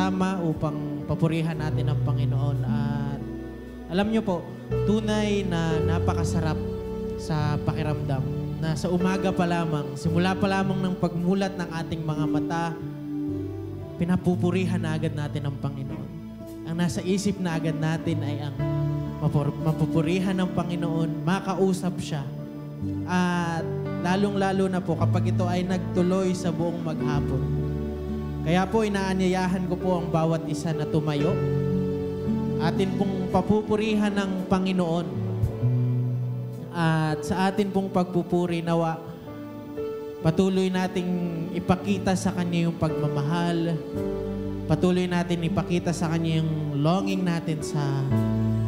sumama upang papurihan natin ang Panginoon. At alam nyo po, tunay na napakasarap sa pakiramdam na sa umaga pa lamang, simula pa lamang ng pagmulat ng ating mga mata, pinapupurihan na agad natin ang Panginoon. Ang nasa isip na agad natin ay ang mapupurihan ng Panginoon, makausap siya. At lalong-lalo na po kapag ito ay nagtuloy sa buong maghapon. Kaya po inaanyayahan ko po ang bawat isa na tumayo. Atin pong papupurihan ng Panginoon. At sa atin pong pagpupuri nawa, patuloy nating ipakita sa Kanya yung pagmamahal. Patuloy natin ipakita sa Kanya yung longing natin sa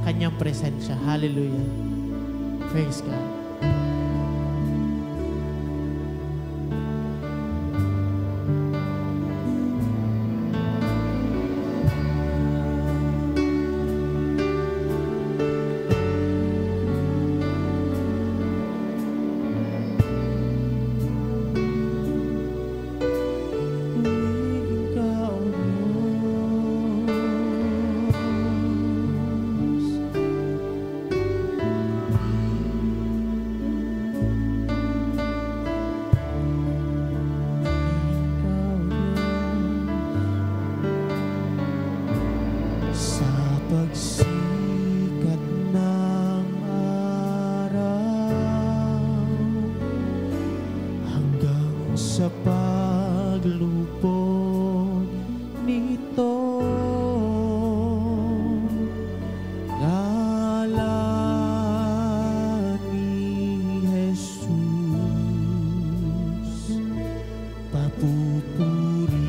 Kanyang presensya. Hallelujah. Praise God. Papupurihan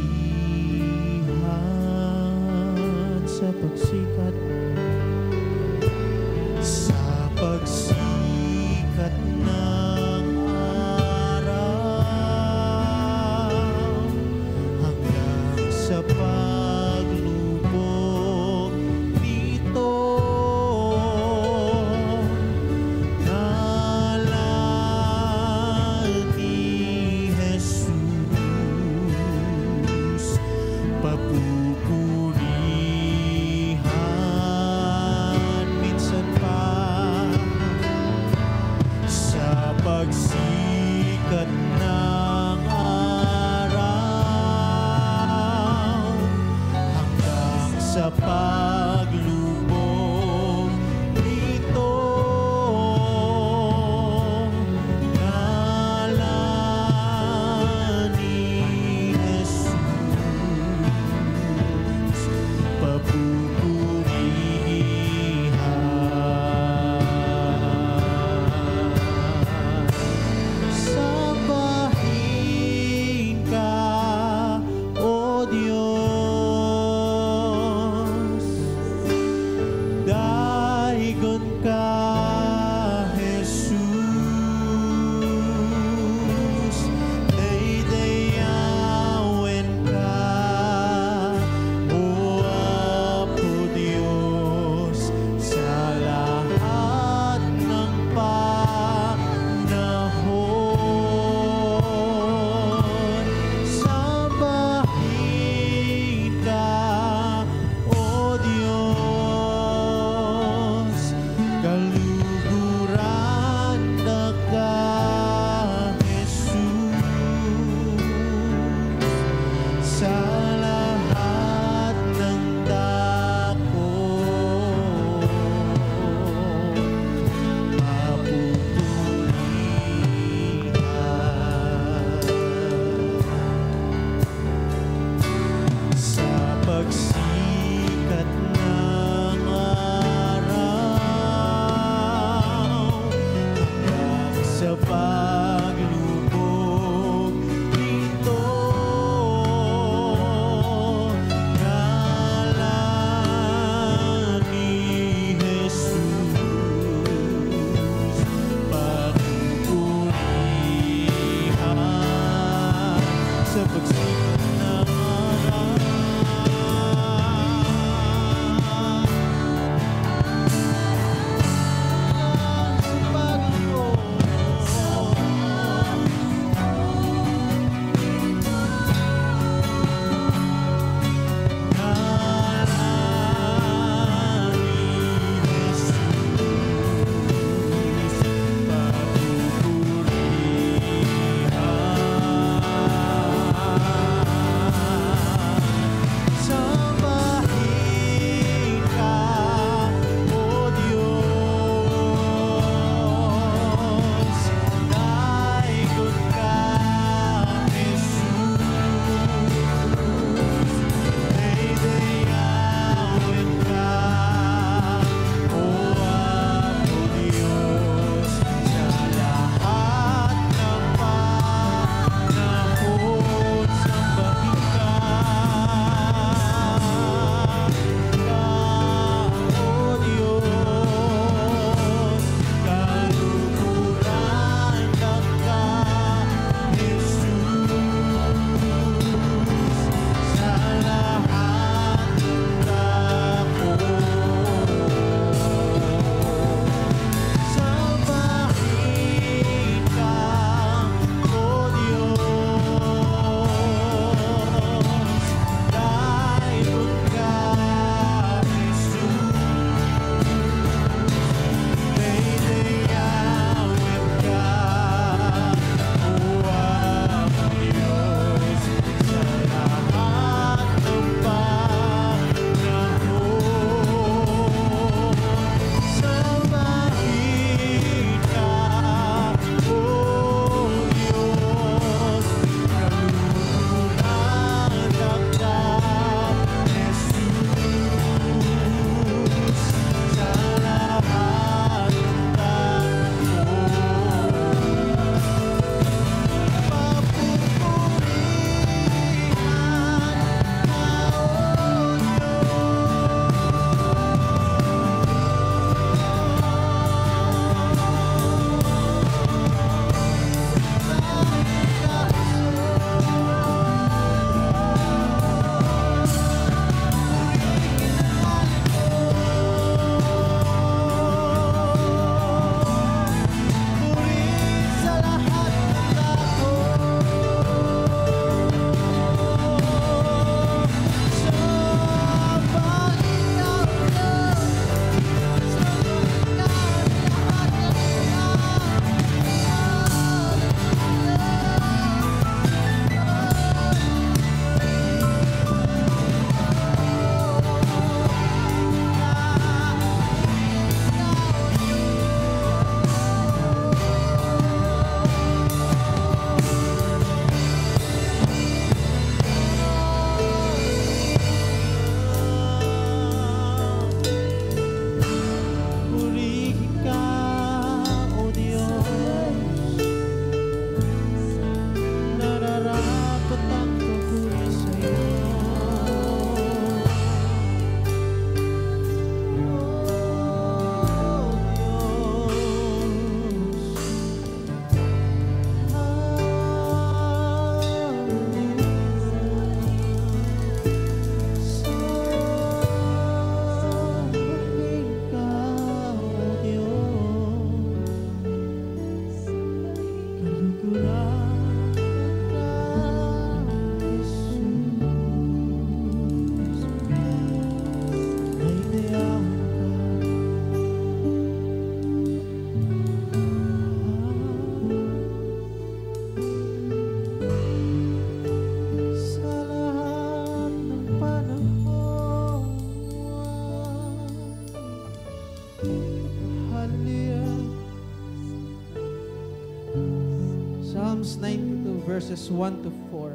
Psalms 92 verses 1 to 4.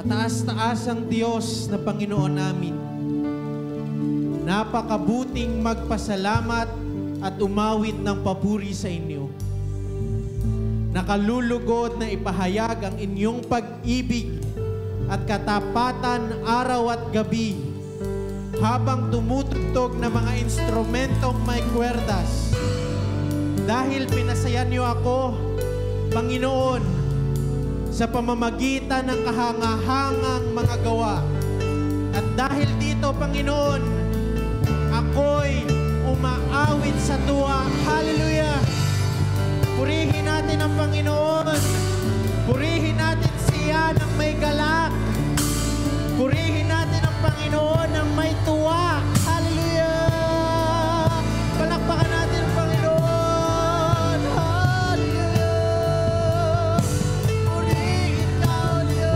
Kataas-taas ang Diyos na Panginoon namin. Napakabuting magpasalamat at umawit ng papuri sa inyo. Nakalulugod na ipahayag ang inyong pag-ibig at katapatan araw at gabi habang tumutugtog na mga instrumentong may kwerdas. Dahil pinasayan niyo ako, Panginoon, sa pamamagitan ng kahangahangang mga gawa. At dahil dito, Panginoon, ako'y umaawit sa tuwa. Hallelujah! Purihin natin ang Panginoon. Purihin natin siya ng may galak. Purihin natin ang Panginoon ng may tuwa. Hallelujah! Palakpakan natin ang Panginoon. Hallelujah! Purihin ka, O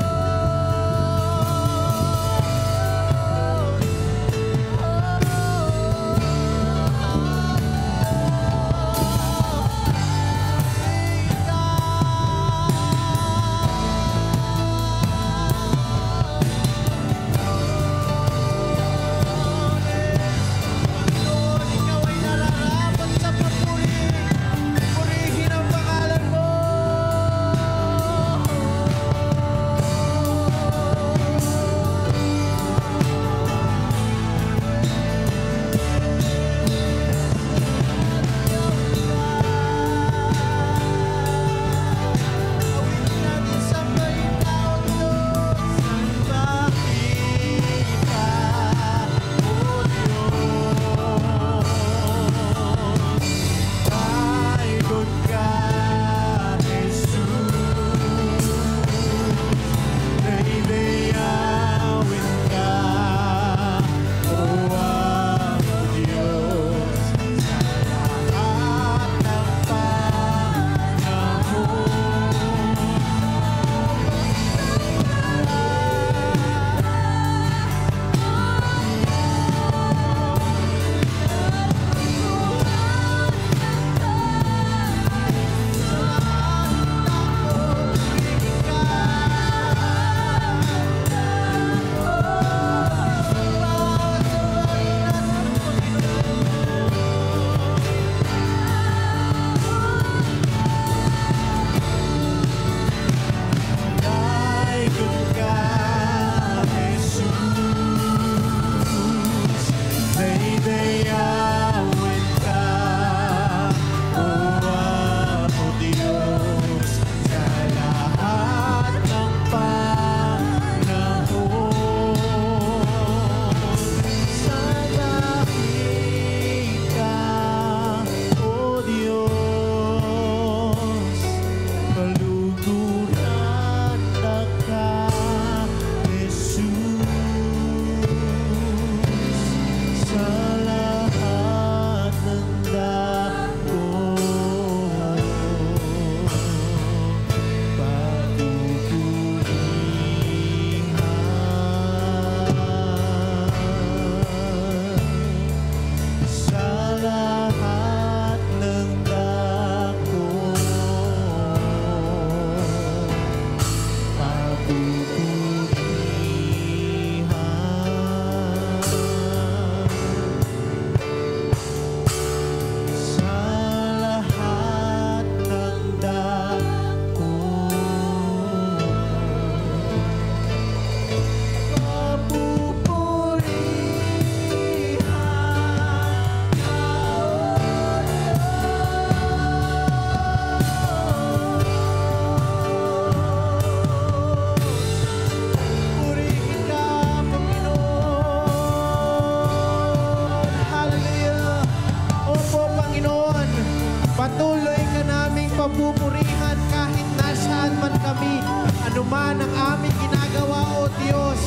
papupurihan kahit nasaan man kami, anuman ang aming ginagawa, O Diyos.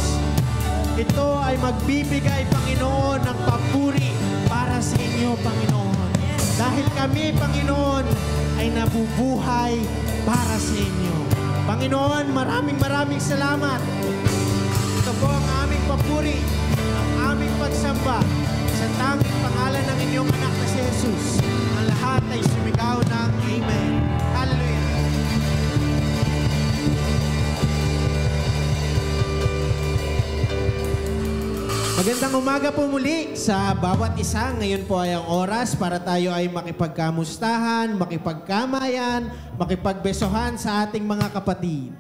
Ito ay magbibigay, Panginoon, ng papuri para sa inyo, Panginoon. Dahil kami, Panginoon, ay nabubuhay para sa inyo. Panginoon, maraming salamat. Ito po ang aming papuri, ang aming pagsamba sa tanging pangalan ng inyong anak na si Jesus. Ang lahat ay sumigaw ng Amen. Hallelujah. Magandang umaga po muli sa bawat isa. Ngayon po ay ang oras para tayo ay makipagkamustahan, makipagkamayan, makipagbesohan sa ating mga kapatid.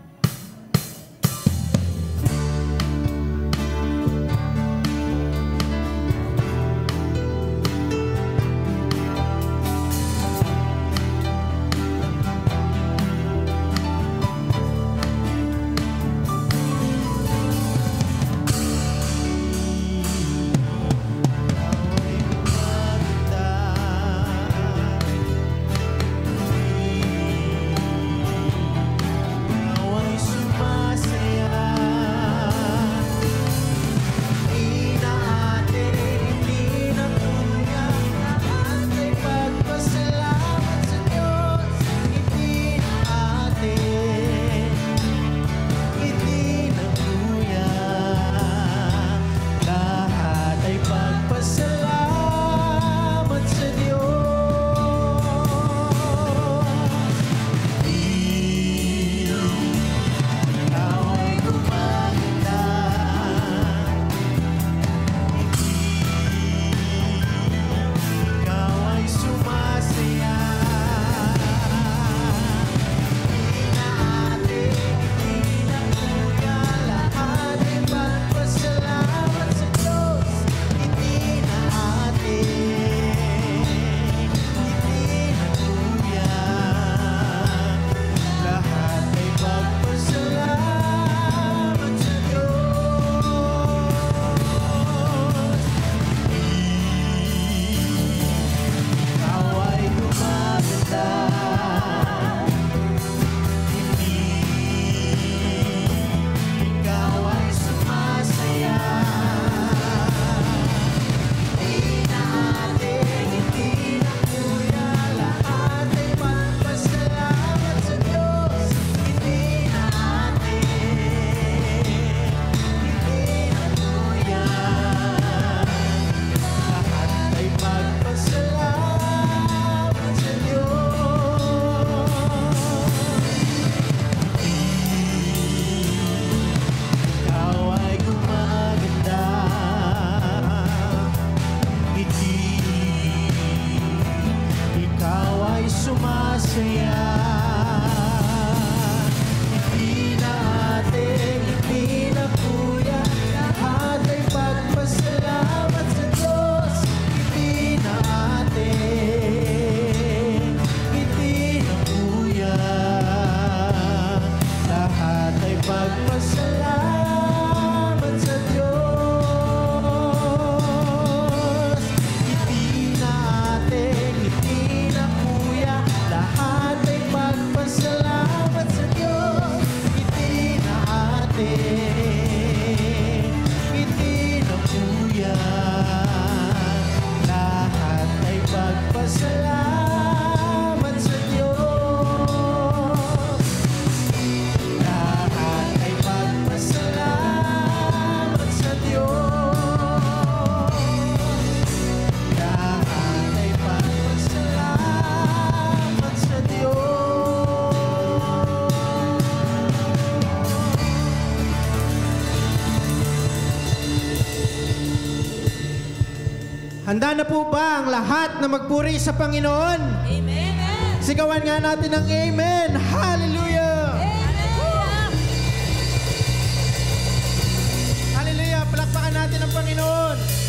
Handa na po ba ang lahat na magpuri sa Panginoon? Amen. Sigawan nga natin ang Amen. Hallelujah! Hallelujah! Hallelujah! Palakpakan natin ang Panginoon.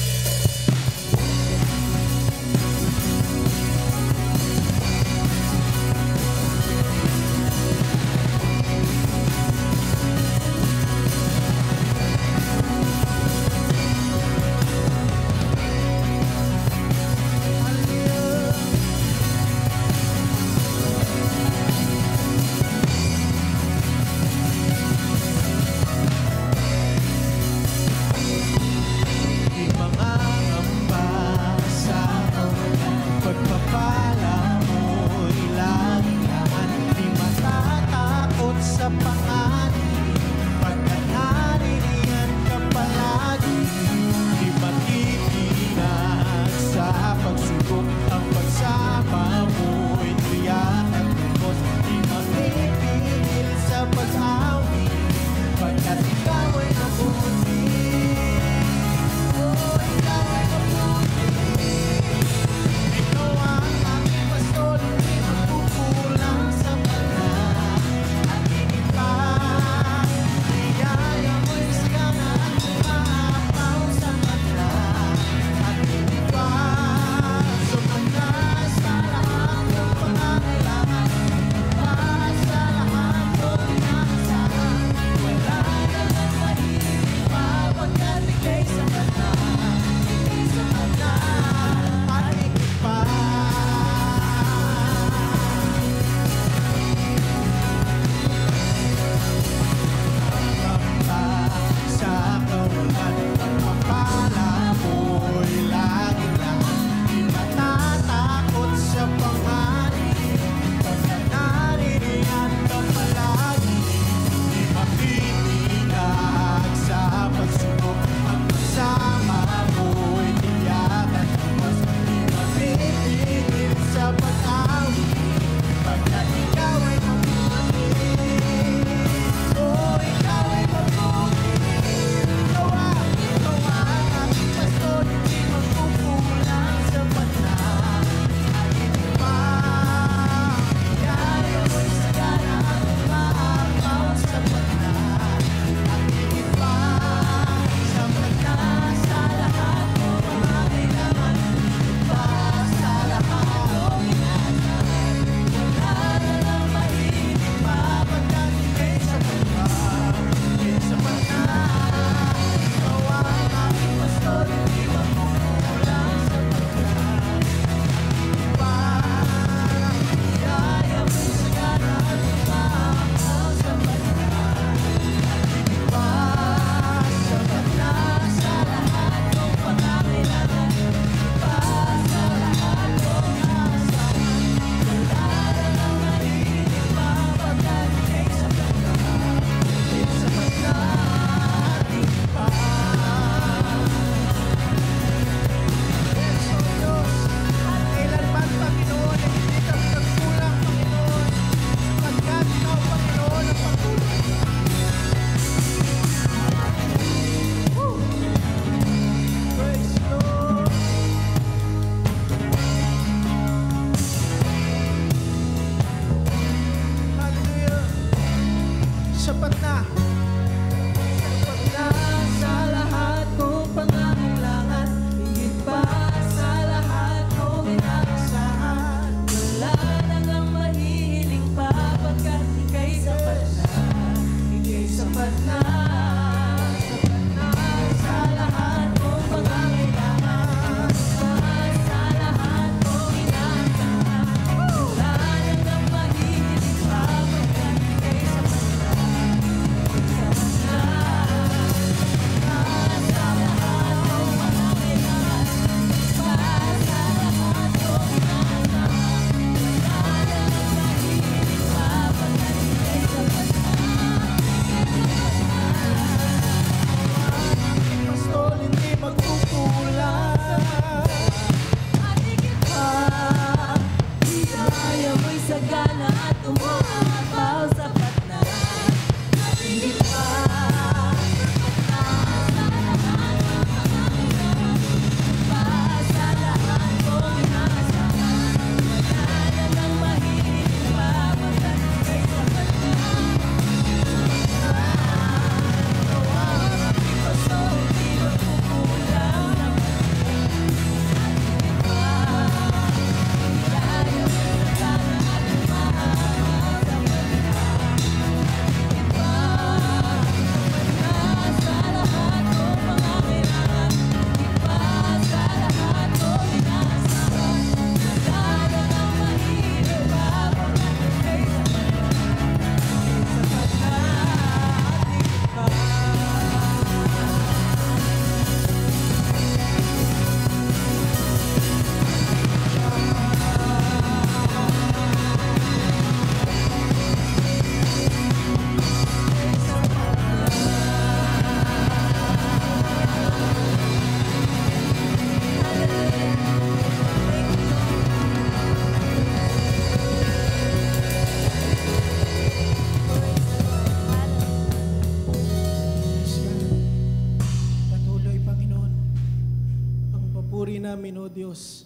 papuri namin, O Diyos,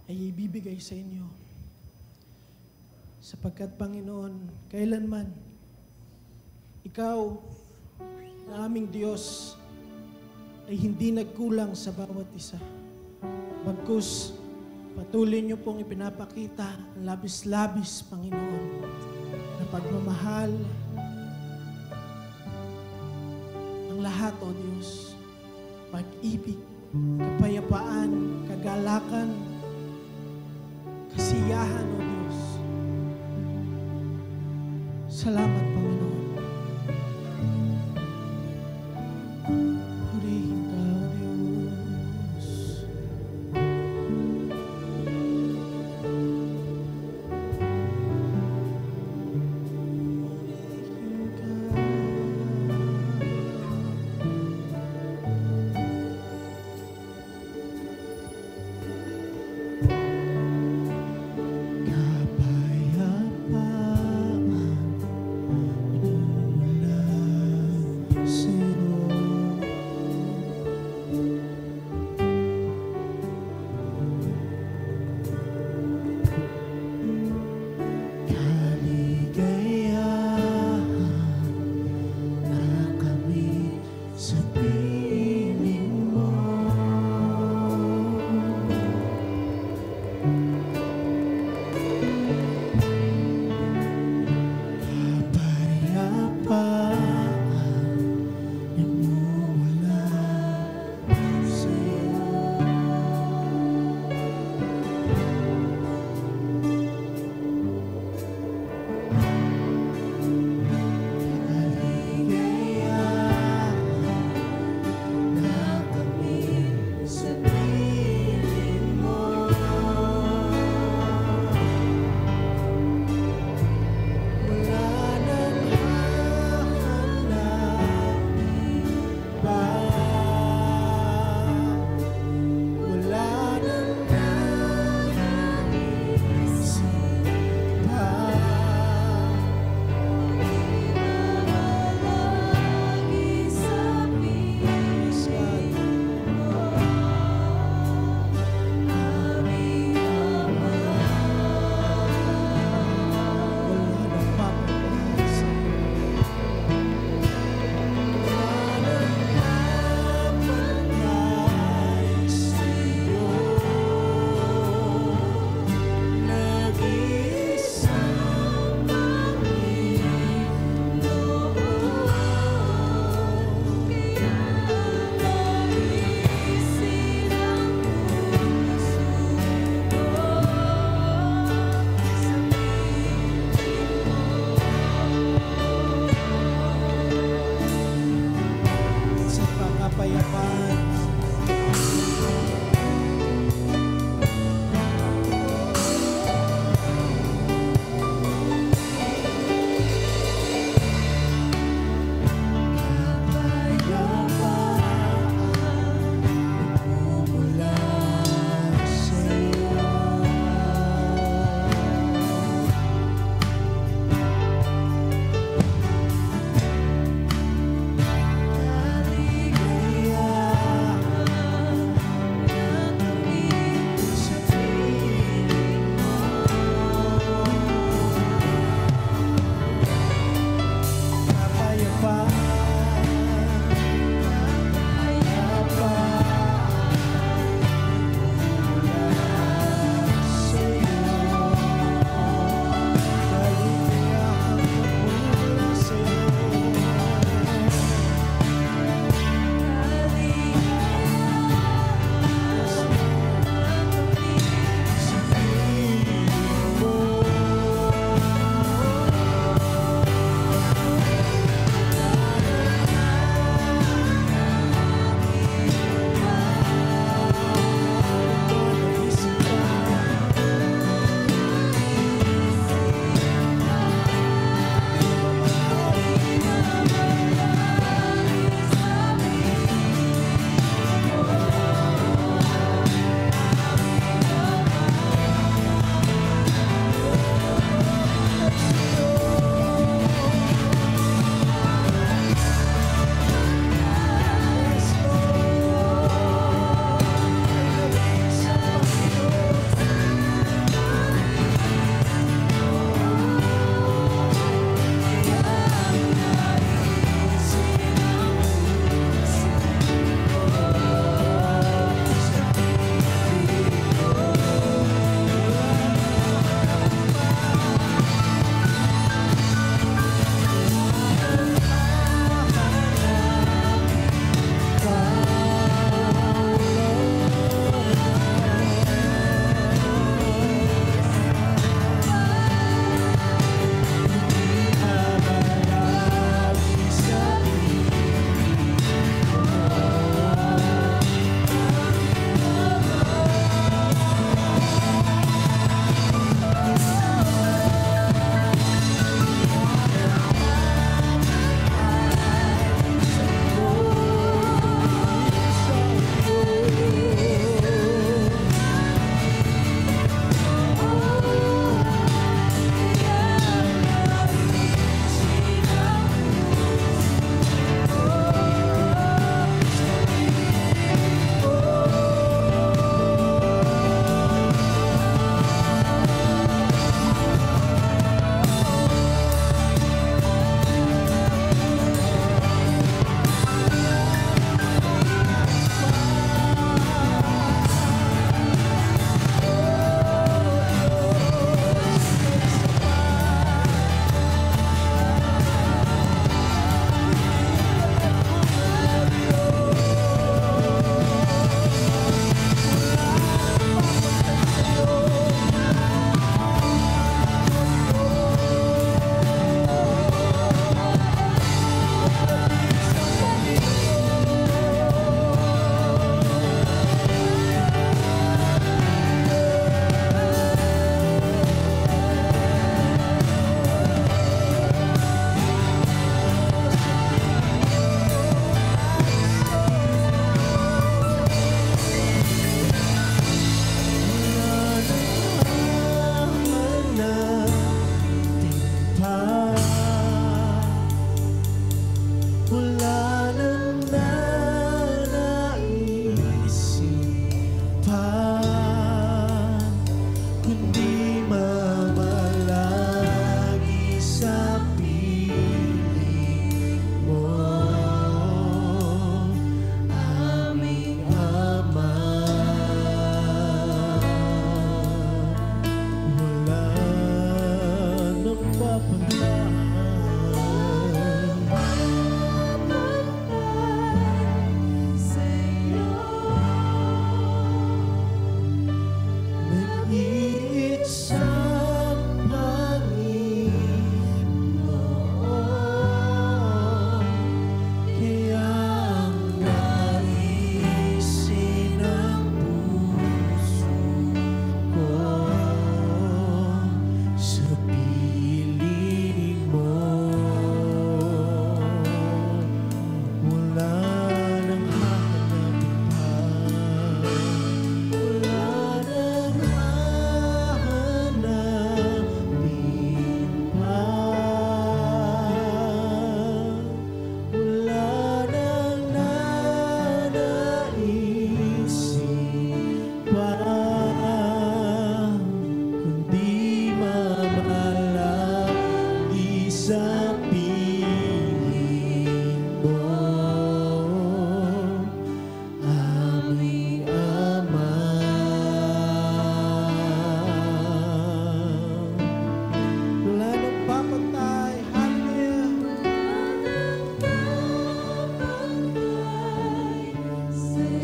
ay ibibigay sa inyo. Sapagkat, Panginoon, kailanman, Ikaw, na aming Diyos, ay hindi nagkulang sa bawat isa. Bagkus, patuloy niyo pong ipinapakita ang labis-labis, Panginoon, na pagmamahal, ang lahat, O Diyos, pag-ibig, kapayapaan, kagalakan, kasiyahan, O Diyos. Salamat, Panginoon. Purihin ka, O Diyos. Purihin ka. Kapayapaan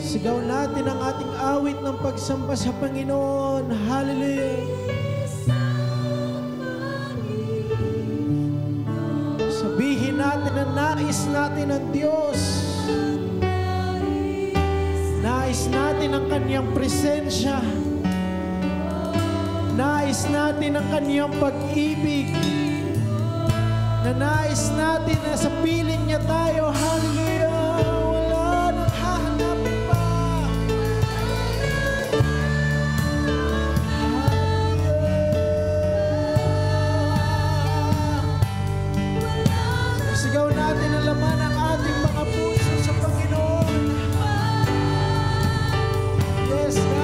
Sigaw natin ang ating awit ng pagsamba sa Panginoon. Hallelujah. Sabihin natin na nais natin ang Diyos. Nais natin ang Kanyang presensya. Nais natin ang Kanyang pag-ibig. Na nais natin na sa piling niya tayo. Hallelujah. Wala nang hahanapin pa. Sigaw natin ang laman ng ating mga puso sa Panginoon. Yes, God.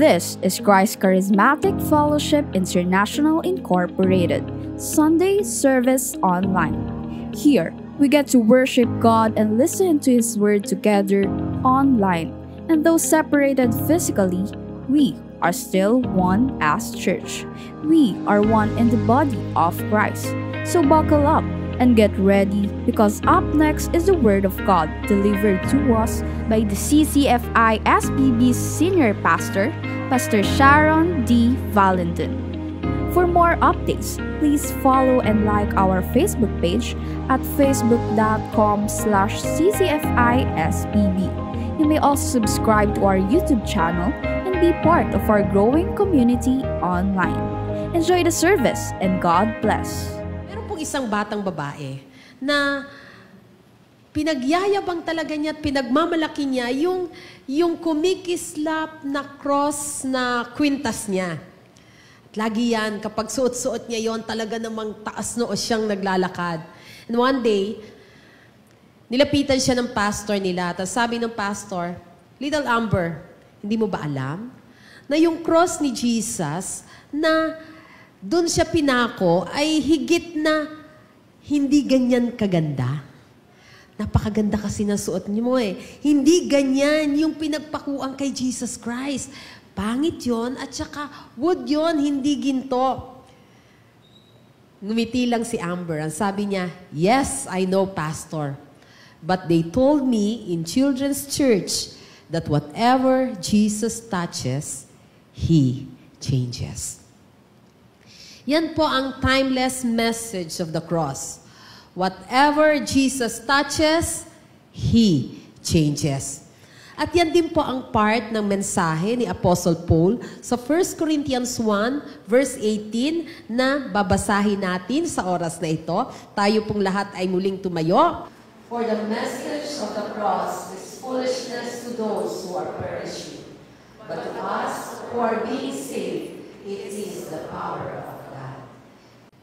This is Christ Charismatic Fellowship International Incorporated, Sunday Service Online. Here, we get to worship God and listen to His Word together online. And though separated physically, we are still one as church. We are one in the body of Christ. So buckle up and get ready, because up next is the Word of God delivered to us by the CCFI SBB Senior Pastor, Pastor Sharon D. Valentin. For more updates, please follow and like our Facebook page at facebook.com/ccfisbb. You may also subscribe to our YouTube channel and be part of our growing community online. Enjoy the service and God bless. Meron pong isang batang babae na pinagyayabang talaga niya at pinagmamalaki niya yung kumikislap na cross na kwintas niya. At lagi yan, kapag suot-suot niya yon, talaga namang taas noo siyang naglalakad. And one day, nilapitan siya ng pastor nila. Tapos sabi ng pastor, "Little Amber, hindi mo ba alam na yung cross ni Jesus na doon siya pinako ay higit na hindi ganyan kaganda? Napakaganda kasi ng suot niyo mo eh. Hindi ganyan yung pinagpakuan kay Jesus Christ. Pangit yon at saka wood yon, hindi ginto." Ngumiti lang si Amber. Ang sabi niya, "Yes, I know, Pastor. But they told me in children's church that whatever Jesus touches, He changes." Yan po ang timeless message of the cross. Whatever Jesus touches, He changes. At yan din po ang part ng mensahe ni Apostle Paul sa 1 Corinthians 1 verse 18 na babasahin natin sa oras na ito. Tayo pong lahat ay muling tumayo. For the message of the cross is foolishness to those who are perishing. But to us who are being saved, it is the power of God.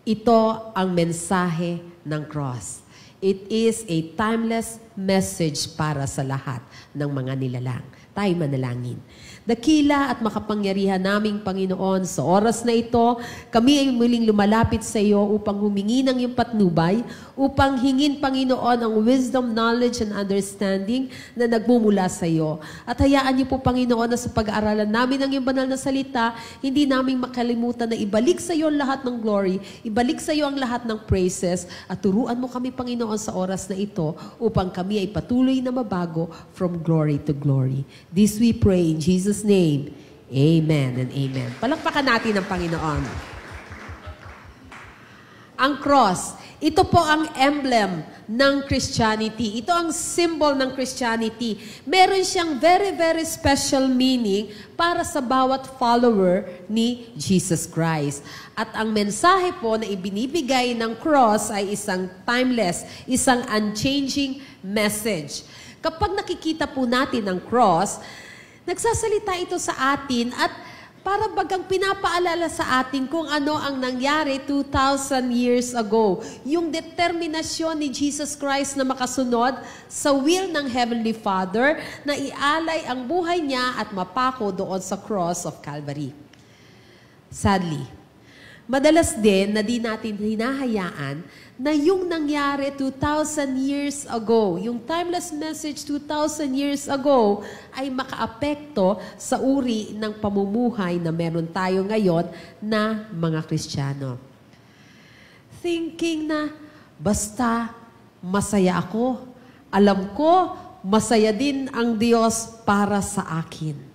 Ito ang mensahe ng cross. It is a timeless message para sa lahat ng mga nilalang. Tayo manalangin. Dakila at makapangyarihan naming Panginoon, sa oras na ito, kami ay muling lumalapit sa iyo upang humingi ng iyong patnubay, upang hingin, Panginoon, ang wisdom, knowledge, and understanding na nagmumula sa iyo. At hayaan niyo po, Panginoon, na sa pag-aaralan namin ng iyong banal na salita, hindi namin makalimutan na ibalik sa iyo ang lahat ng glory, ibalik sa iyo ang lahat ng praises, at turuan mo kami, Panginoon, sa oras na ito, upang kami ay patuloy na mabago from glory to glory. This we pray in Jesus' name. Amen and amen. Palakpakan natin ang Panginoon. Ang cross, ito po ang emblem ng Christianity. Ito ang symbol ng Christianity. Meron siyang very, very special meaning para sa bawat follower ni Jesus Christ. At ang mensahe po na ibinibigay ng cross ay isang timeless, isang unchanging message. Kapag nakikita po natin ang cross, nagsasalita ito sa atin at para bagang pinapaalala sa atin kung ano ang nangyari 2,000 years ago. Yung determinasyon ni Jesus Christ na makasunod sa will ng Heavenly Father na ialay ang buhay niya at mapako doon sa cross of Calvary. Sadly, madalas din na di natin hinahayaan na yung nangyari 2,000 years ago, yung timeless message 2,000 years ago, ay makaapekto sa uri ng pamumuhay na meron tayo ngayon na mga Kristiyano. Thinking na, basta masaya ako, alam ko, masaya din ang Diyos para sa akin.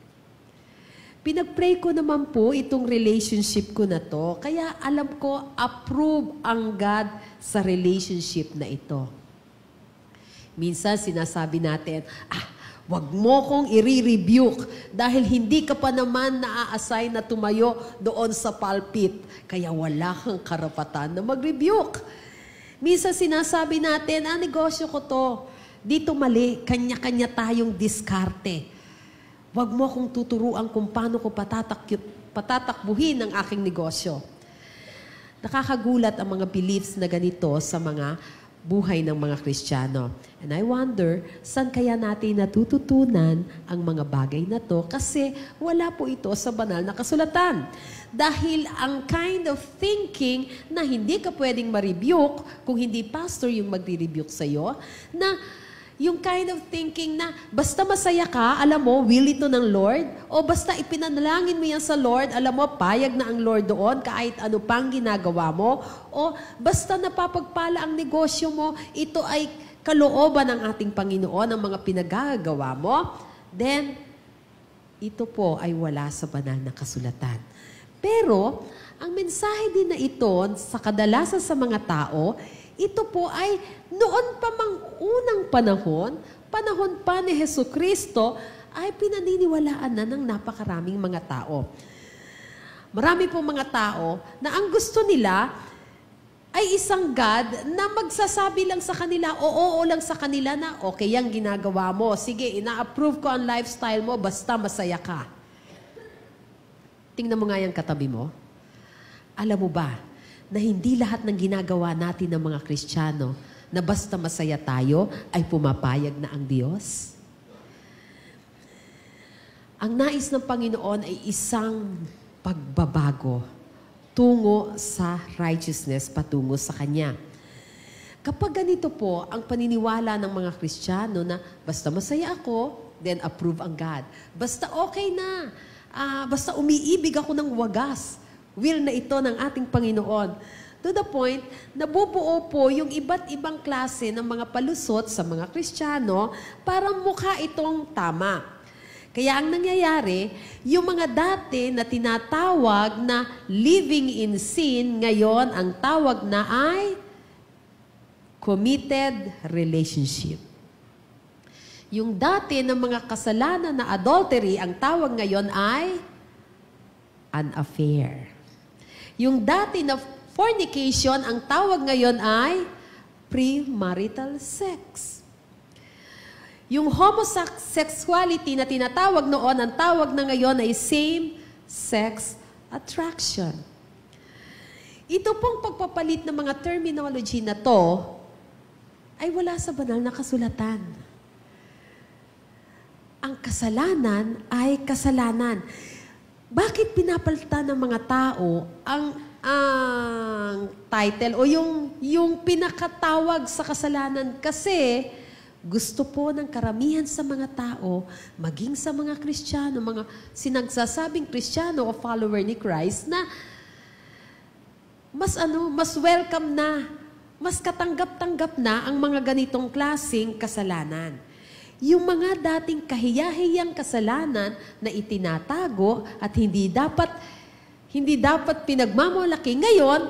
Pinag-pray ko naman po itong relationship ko na to, kaya alam ko, approve ang God sa relationship na ito. Minsan sinasabi natin, wag mo kong i-rebuke dahil hindi ka pa naman na-assign na tumayo doon sa pulpit, kaya wala kang karapatan na mag-rebuke. Minsan sinasabi natin, negosyo ko to, dito mali, kanya-kanya tayong diskarte. Huwag mo akong tuturuan kung paano ko patatakbuhin ang aking negosyo. Nakakagulat ang mga beliefs na ganito sa mga buhay ng mga Kristiyano. And I wonder, saan kaya natin natututunan ang mga bagay na to? Kasi wala po ito sa banal na kasulatan. Dahil ang kind of thinking na hindi ka pwedeng ma-rebuke kung hindi pastor yung magre-rebuke sa'yo, na yung kind of thinking na basta masaya ka, alam mo, will ito ng Lord, o basta ipinanalangin mo yan sa Lord, alam mo, payag na ang Lord doon kahit ano pang ginagawa mo, o basta napapagpala ang negosyo mo, ito ay kalooban ng ating Panginoon, ang mga pinagagawa mo, then ito po ay wala sa banal na kasulatan. Pero, ang mensahe din na ito sa kadalasan sa mga tao, ito po ay noon pa mang unang panahon pa ni Jesucristo, ay pinaniniwalaan na ng napakaraming mga tao. Marami po mga tao na ang gusto nila ay isang God na magsasabi lang sa kanila, oo lang sa kanila na, okay, yung ginagawa mo. Sige, ina-approve ko ang lifestyle mo, basta masaya ka. Tingnan mo nga yung katabi mo. Alam mo ba, na hindi lahat ng ginagawa natin ng mga Kristiyano na basta masaya tayo ay pumapayag na ang Diyos? Ang nais ng Panginoon ay isang pagbabago tungo sa righteousness, patungo sa Kanya. Kapag ganito po ang paniniwala ng mga Kristiyano na basta masaya ako, then approve ang God. Basta okay na. Basta umiibig ako ng wagas. Will na ito ng ating Panginoon. To the point, nabubuo po yung iba't ibang klase ng mga palusot sa mga Kristiyano para mukha itong tama. Kaya ang nangyayari, yung mga dati na tinatawag na living in sin, ngayon ang tawag na ay committed relationship. Yung dati ng mga kasalanan na adultery, ang tawag ngayon ay an affair. Yung dati na fornication, ang tawag ngayon ay premarital sex. Yung homosexuality na tinatawag noon, ang tawag na ngayon ay same-sex attraction. Ito pong pagpapalit ng mga terminology na to ay wala sa banal na kasulatan. Ang kasalanan ay kasalanan. Bakit pinapalitan ng mga tao ang title o yung pinakatawag sa kasalanan? Kasi gusto po ng karamihan sa mga tao, maging sa mga Kristiyano, mga sinagsasabing Kristiyano o follower ni Christ, na mas welcome na, mas katanggap-tanggap na ang mga ganitong klaseng kasalanan. Yung mga dating kahiyahiyang kasalanan na itinatago at hindi dapat pinagmamalaki, ngayon,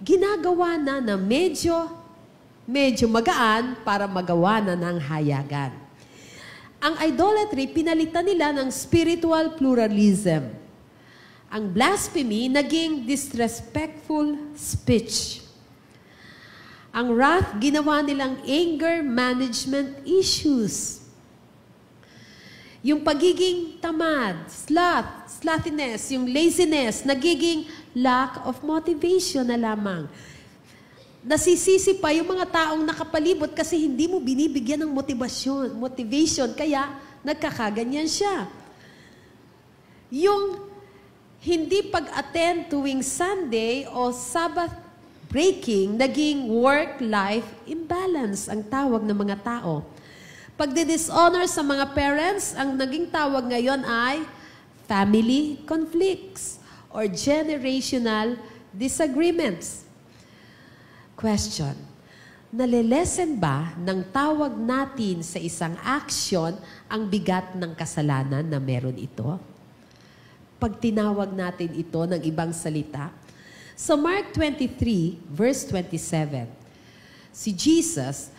ginagawa na medyo magaan para magawa na ng hayagan. Ang idolatry, pinalitan nila ng spiritual pluralism. Ang blasphemy, naging disrespectful speech. Ang wrath, ginawa nilang anger management issues. Yung pagiging tamad, sluthiness, yung laziness, nagiging lack of motivation na lamang. Nasisisi pa yung mga taong nakapalibot kasi hindi mo binibigyan ng motivation, kaya nagkakaganyan siya. Yung hindi pag-attend tuwing Sunday o Sabbath breaking, naging work-life imbalance ang tawag ng mga tao. Pagdi-dishonor sa mga parents, ang naging tawag ngayon ay family conflicts or generational disagreements. Question, nalilesen ba ng tawag natin sa isang action ang bigat ng kasalanan na meron ito? Pag tinawag natin ito ng ibang salita, sa Mark 23, verse 27, si Jesus,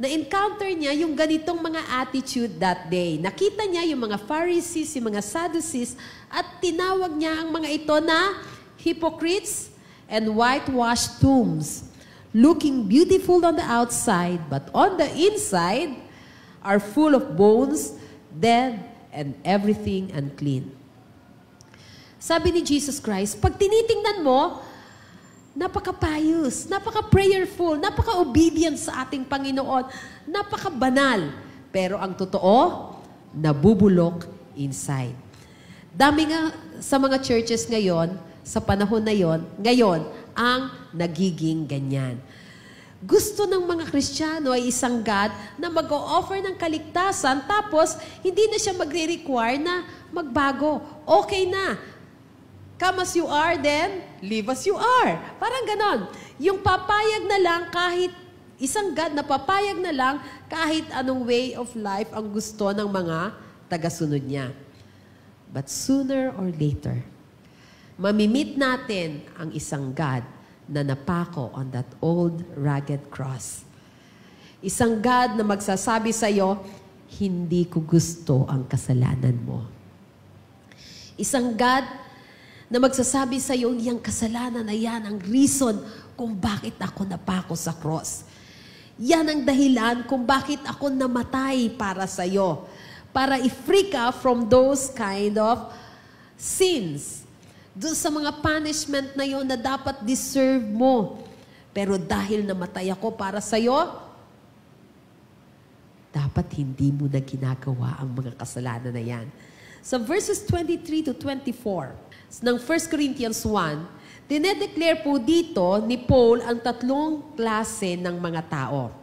na-encounter niya yung ganitong mga attitude that day. Nakita niya yung mga Pharisees, yung mga Sadducees, at tinawag niya ang mga ito na hypocrites and whitewashed tombs, looking beautiful on the outside, but on the inside are full of bones, dead, and everything unclean. Sabi ni Jesus Christ, pag tinitingnan mo, napaka-pious, napaka-prayerful, napaka-obedient sa ating Panginoon, napaka-banal. Pero ang totoo, nabubulok inside. Dami nga sa mga churches ngayon, sa panahon na yon, ngayon, ang nagiging ganyan. Gusto ng mga Kristiyano ay isang God na mag-o-offer ng kaligtasan, tapos hindi na siya magre-require na magbago. Okay na. Come as you are, then live as you are. Parang ganon. Yung papayag na lang kahit, isang God na papayag na lang kahit anong way of life ang gusto ng mga tagasunod niya. But sooner or later, mamimit natin ang isang God na napako on that old rugged cross. Isang God na magsasabi sa iyo, hindi ko gusto ang kasalanan mo. Isang God na magsasabi sa iyo, yung kasalanan na yan ang reason kung bakit ako napako sa cross. Yan ang dahilan kung bakit ako namatay para sa iyo. Para i-free ka from those kind of sins. Doon sa mga punishment na yon na dapat deserve mo. Pero dahil namatay ako para sa iyo, dapat hindi mo na ginagawa ang mga kasalanan na yan. Sa verses 23 to 24, ng 1 Corinthians 1, dinedeclare po dito ni Paul ang tatlong klase ng mga tao.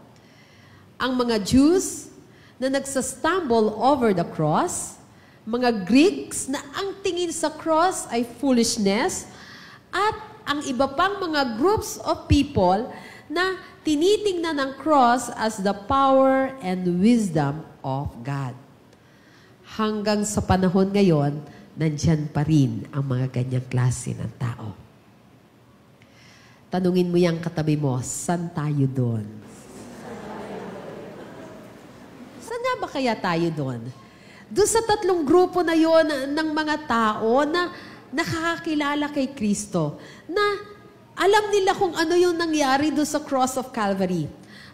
Ang mga Jews na nagsastumble over the cross, mga Greeks na ang tingin sa cross ay foolishness, at ang iba pang mga groups of people na tinitingnan ng cross as the power and wisdom of God. Hanggang sa panahon ngayon, nandyan pa rin ang mga ganyang klase ng tao. Tanungin mo yung katabi mo, saan tayo doon? Saan nga ba kaya tayo doon? Doon sa tatlong grupo na yon ng mga tao na nakakakilala kay Kristo, na alam nila kung ano yung nangyari doon sa cross of Calvary.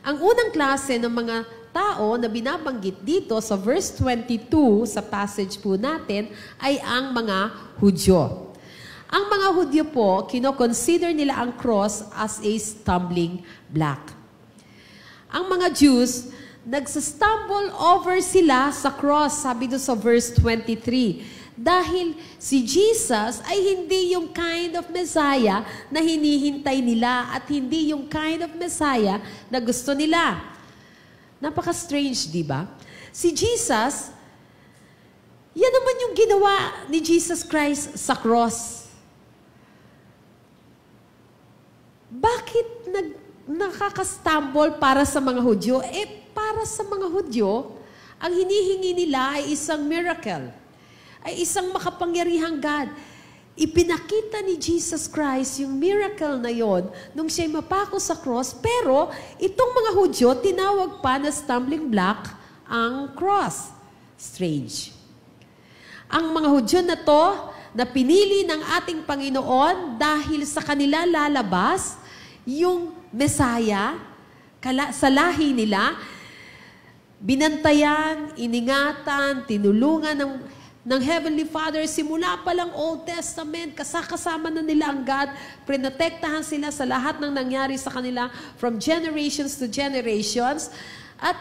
Ang unang klase ng mga tao na binabanggit dito sa verse 22 sa passage po natin ay ang mga Hudyo. Ang mga Hudyo po, kino-consider nila ang cross as a stumbling block. Ang mga Jews, nagsastumble over sila sa cross, sabi doon sa verse 23. Dahil si Jesus ay hindi yung kind of Messiah na hinihintay nila at hindi yung kind of Messiah na gusto nila. Napaka-strange, di ba? Si Jesus, yan naman yung ginawa ni Jesus Christ sa cross. Bakit nakaka-stumble para sa mga Hudyo? Para sa mga Hudyo, ang hinihingi nila ay isang miracle, ay isang makapangyarihang God. Ipinakita ni Jesus Christ yung miracle na yon nung siya'y mapako sa cross, pero itong mga Hudyo, tinawag pa na stumbling block ang cross. Strange. Ang mga Hudyo na to, na pinili ng ating Panginoon dahil sa kanila lalabas yung Messiah, sa lahi nila, binantayan, iningatan, tinulungan ng Heavenly Father, simula pa lang Old Testament, kasama na nila ang God, prinotektahan sila sa lahat ng nangyari sa kanila from generations to generations, at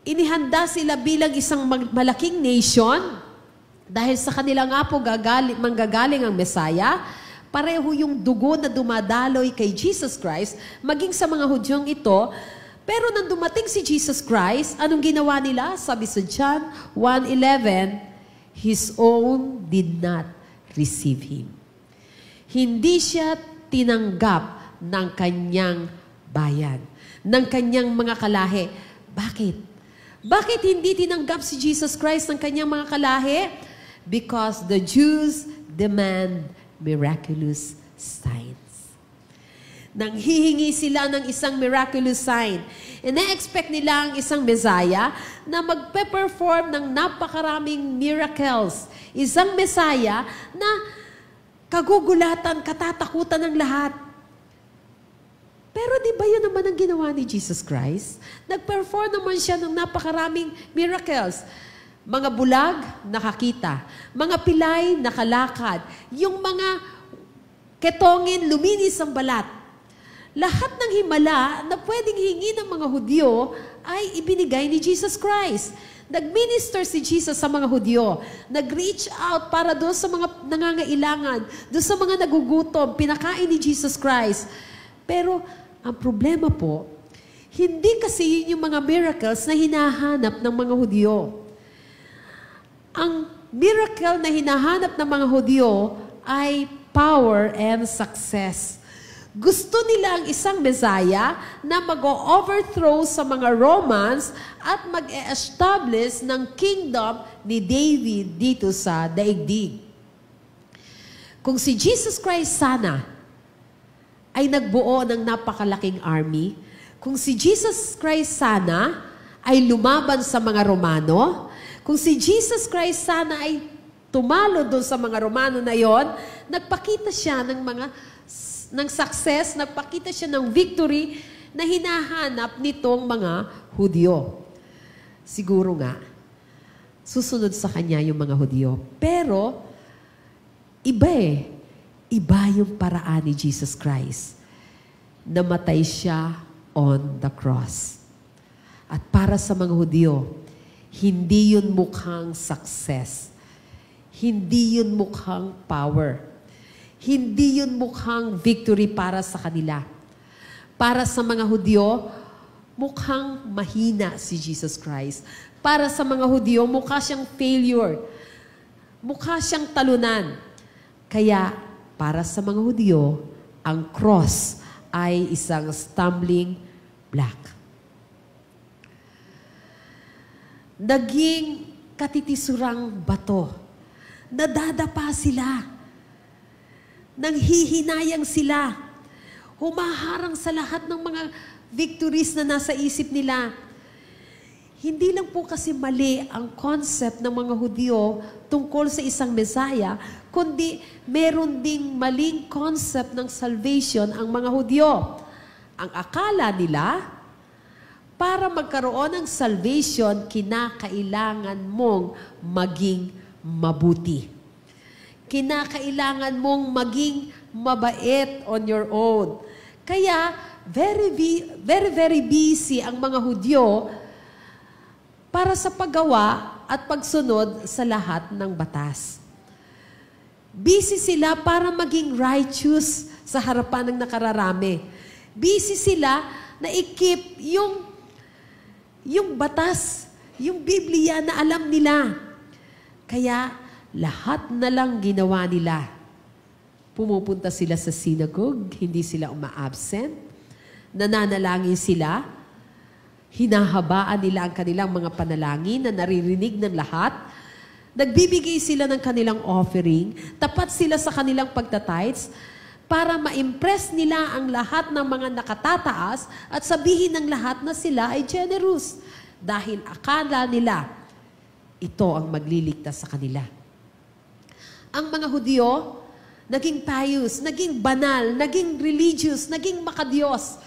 inihanda sila bilang isang malaking nation, dahil sa kanila nga po manggagaling ang Messiah. Pareho yung dugo na dumadaloy kay Jesus Christ, maging sa mga Hudyong ito. Pero nang dumating si Jesus Christ, anong ginawa nila? Sabi sa John 1:11, His own did not receive Him. Hindi siya tinanggap ng kanyang bayan, ng kanyang mga kalahi. Bakit? Bakit hindi tinanggap si Jesus Christ ng kanyang mga kalahi? Because the Jews demand miraculous signs. Nang hihingi sila ng isang miraculous sign, ina-expect nila ang isang Messiah na magpe-perform ng napakaraming miracles. Isang Messiah na kagugulatan, katatakutan ng lahat. Pero di ba yun naman ang ginawa ni Jesus Christ? Nag-perform naman siya ng napakaraming miracles. Mga bulag, nakakita. Mga pilay, nakalakad. Yung mga ketongin, luminis ang balat. Lahat ng himala na pwedeng hingi ng mga Hudyo ay ibinigay ni Jesus Christ. Nag-minister si Jesus sa mga Hudyo. Nag-reach out para doon sa mga nangangailangan, doon sa mga nagugutom, pinakain ni Jesus Christ. Pero ang problema po, hindi kasi yun yung mga miracles na hinahanap ng mga Hudyo. Ang miracle na hinahanap ng mga Hudyo ay power and success. Gusto nila ang isang Messiah na mag-overthrow sa mga Romans at mag-establish ng kingdom ni David dito sa daigdig. Kung si Jesus Christ sana ay nagbuo ng napakalaking army, kung si Jesus Christ sana ay lumaban sa mga Romano, kung si Jesus Christ sana ay tumalo doon sa mga Romano na yon, nagpakita siya ng success, nagpakita siya ng victory na hinahanap nitong mga Hudyo. Siguro nga, susunod sa kanya yung mga Hudyo. Pero, iba yung paraan ni Jesus Christ. Namatay siya on the cross. At para sa mga Hudyo, hindi yun mukhang success. Hindi yun mukhang power. Hindi yun mukhang victory para sa kanila. Para sa mga Hudyo, mukhang mahina si Jesus Christ. Para sa mga Hudyo, mukha siyang failure. Mukha siyang talunan. Kaya, para sa mga Hudyo, ang cross ay isang stumbling block. Naging katitisurang bato. Nadadapa sila. Nanghihinayang sila. Humaharang sa lahat ng mga victories na nasa isip nila. Hindi lang po kasi mali ang concept ng mga Hudyo tungkol sa isang Messiah, kundi meron ding maling concept ng salvation ang mga Hudyo. Ang akala nila, para magkaroon ng salvation, kinakailangan mong maging mabuti. Kinakailangan mong maging mabait on your own. Kaya, very busy ang mga Hudyo para sa paggawa at pagsunod sa lahat ng batas. Busy sila para maging righteous sa harapan ng nakararami. Busy sila na i-keep yung batas, yung Biblia na alam nila. Kaya lahat na lang ginawa nila. Pumupunta sila sa synagogue, hindi sila uma-absent. Nananalangin sila. Hinahabaan nila ang kanilang mga panalangin na naririnig ng lahat. Nagbibigay sila ng kanilang offering. Tapat sila sa kanilang pagtatides para ma-impress nila ang lahat ng mga nakatataas at sabihin ng lahat na sila ay generous. Dahil akala nila, ito ang magliligtas sa kanila. Ang mga Hudyo, naging pious, naging banal, naging religious, naging makadiyos,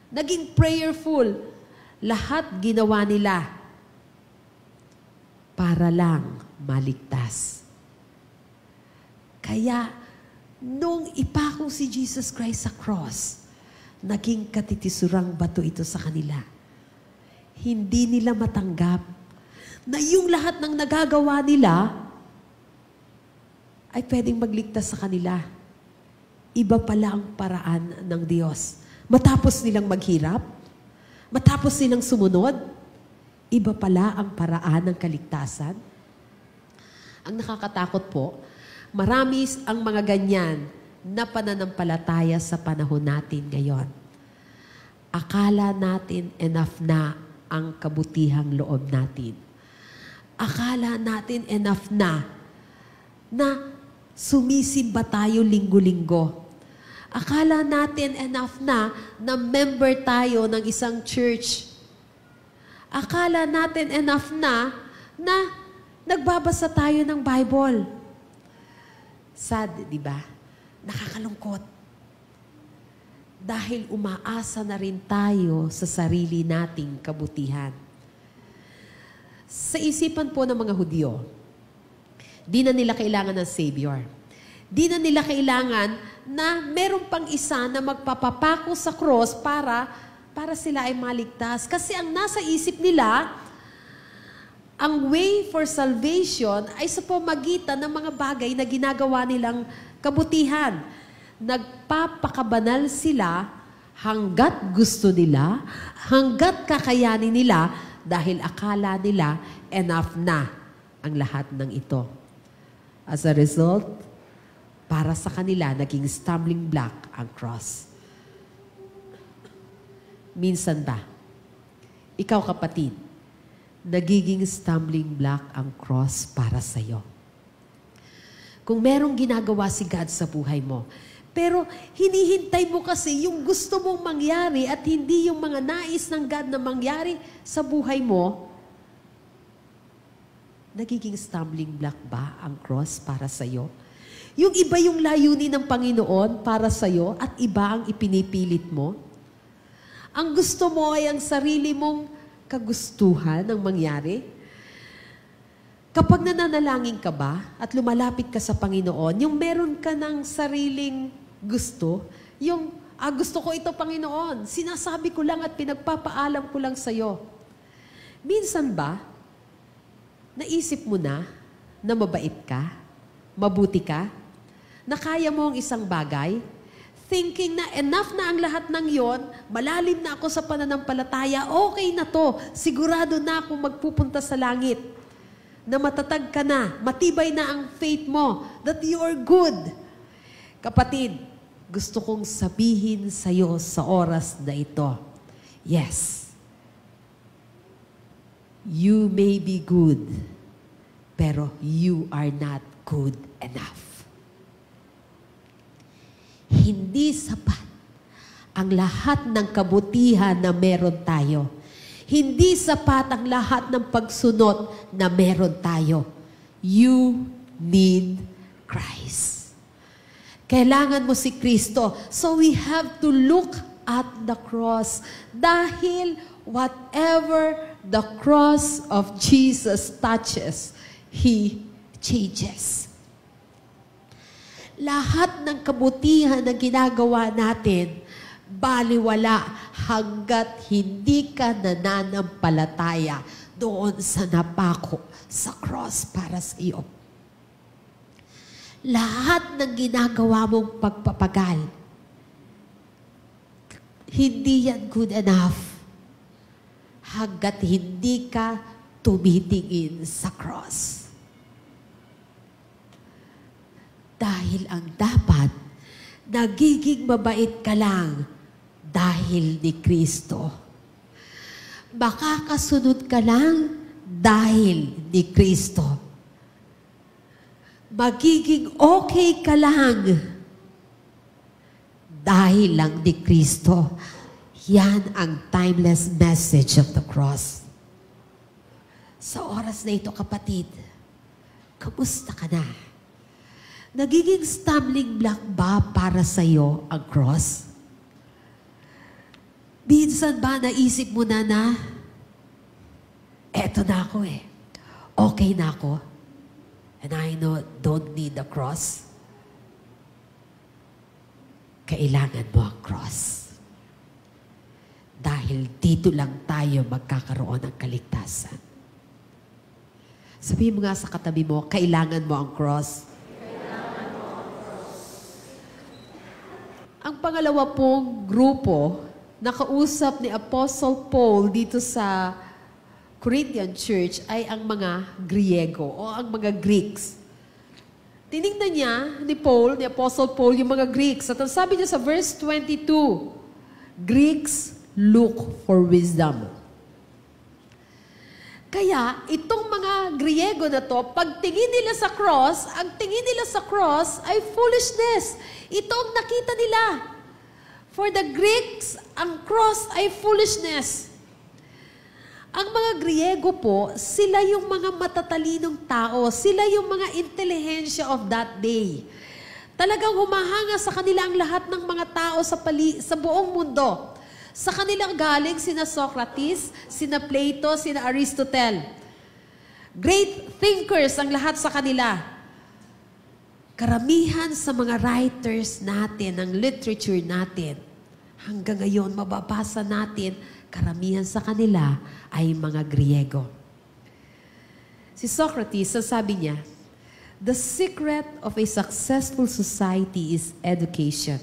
naging prayerful. Lahat ginawa nila para lang maligtas. Kaya, nung ipako si Jesus Christ sa cross, naging katitisurang bato ito sa kanila. Hindi nila matanggap na yung lahat ng nagagawa nila ay pwedeng magligtas sa kanila. Iba pala ang paraan ng Diyos. Matapos nilang maghirap, matapos nilang sumunod, iba pala ang paraan ng kaligtasan. Ang nakakatakot po, marami ang mga ganyan na pananampalataya sa panahon natin ngayon. Akala natin enough na ang kabutihang loob natin. Akala natin enough na sumisimba tayo linggo-linggo. Akala natin enough na member tayo ng isang church. Akala natin enough na nagbabasa tayo ng Bible. Sad, di ba? Nakakalungkot. Dahil umaasa na rin tayo sa sarili nating kabutihan. Sa isipan po ng mga Hudyo, di na nila kailangan ng Savior. Di na nila kailangan na meron pang isa na magpapapako sa cross para sila ay maligtas. Kasi ang nasa isip nila, ang way for salvation ay sa pamagitan ng mga bagay na ginagawa nilang kabutihan. Nagpapakabanal sila hanggat gusto nila, hanggat kakayanin nila, dahil akala nila enough na ang lahat ng ito. As a result, para sa kanila, naging stumbling block ang cross. Minsan ba, ikaw kapatid, nagiging stumbling block ang cross para sa'yo? Kung merong ginagawa si God sa buhay mo, pero hinihintay mo kasi yung gusto mong mangyari at hindi yung mga nais ng God na mangyari sa buhay mo, nagiging stumbling block ba ang cross para sa'yo? Yung iba yung layunin ng Panginoon para sa'yo at iba ang ipinipilit mo? Ang gusto mo ay ang sarili mong kagustuhan ng mangyari? Kapag nananalangin ka ba at lumalapit ka sa Panginoon, yung meron ka ng sariling gusto, yung, gusto ko ito, Panginoon, sinasabi ko lang at pinagpapaalam ko lang sa'yo. Minsan ba, naisip mo na mabait ka, mabuti ka, na kaya mo ang isang bagay, thinking na enough na ang lahat ng yon, malalim na ako sa pananampalataya, okay na to, sigurado na ako magpupunta sa langit, na matatag ka na, matibay na ang faith mo, that you are good. Kapatid, gusto kong sabihin sa'yo sa oras na ito, yes, you may be good, pero you are not good enough. Hindi sapat ang lahat ng kabutihan na meron tayo. Hindi sapat ang lahat ng pagsunod na meron tayo. You need Christ. Kailangan mo si Kristo. So we have to look at the cross. Dahil whatever the cross of Jesus touches, He changes. Lahat ng kabutihan na ginagawa natin, baliwala hanggat hindi ka nananampalataya doon sa napako sa cross para sa iyo. Lahat ng ginagawa mong pagpapagal, hindi yan good enough hanggat hindi ka tumitingin sa cross. Dahil ang dapat, nagiging mabait ka lang dahil ni Kristo. Makakasunod ka lang dahil ni Kristo. Magiging okay ka lang dahil lang ni Kristo. Yan ang timeless message of the cross. Sa oras na ito, kapatid, kamusta ka na? Nagiging stumbling block ba para sa iyo ang cross? Minsan ba naisip mo na eto na ako eh. Okay na ako. And I don't need the cross. Kailangan mo ang cross. Dahil dito lang tayo magkakaroon ng kaligtasan. Sabihin mo nga sa katabi mo, kailangan mo ang cross. Ang pangalawa pong grupo, nakausap ni Apostle Paul dito sa Corinthian Church ay ang mga Griego o ang mga Greeks. Tinignan niya ni Apostle Paul, yung mga Greeks. At ang sabi niya sa verse 22, Greeks look for wisdom. Kaya, itong mga Griego na to, pag tingin nila sa cross, ang tingin nila sa cross ay foolishness. Ito ang nakita nila. For the Greeks, ang cross ay foolishness. Ang mga Griego po, sila yung mga matatalinong tao. Sila yung mga intelihensya of that day. Talagang humahanga sa kanila ang lahat ng mga tao sa buong mundo. Sa kanila galing sina Socrates, sina Plato, sina Aristotle. Great thinkers ang lahat sa kanila. Karamihan sa mga writers natin, ng literature natin, hanggang ngayon mababasa natin, karamihan sa kanila ay mga Griego. Si Socrates, sabi niya, the secret of a successful society is education.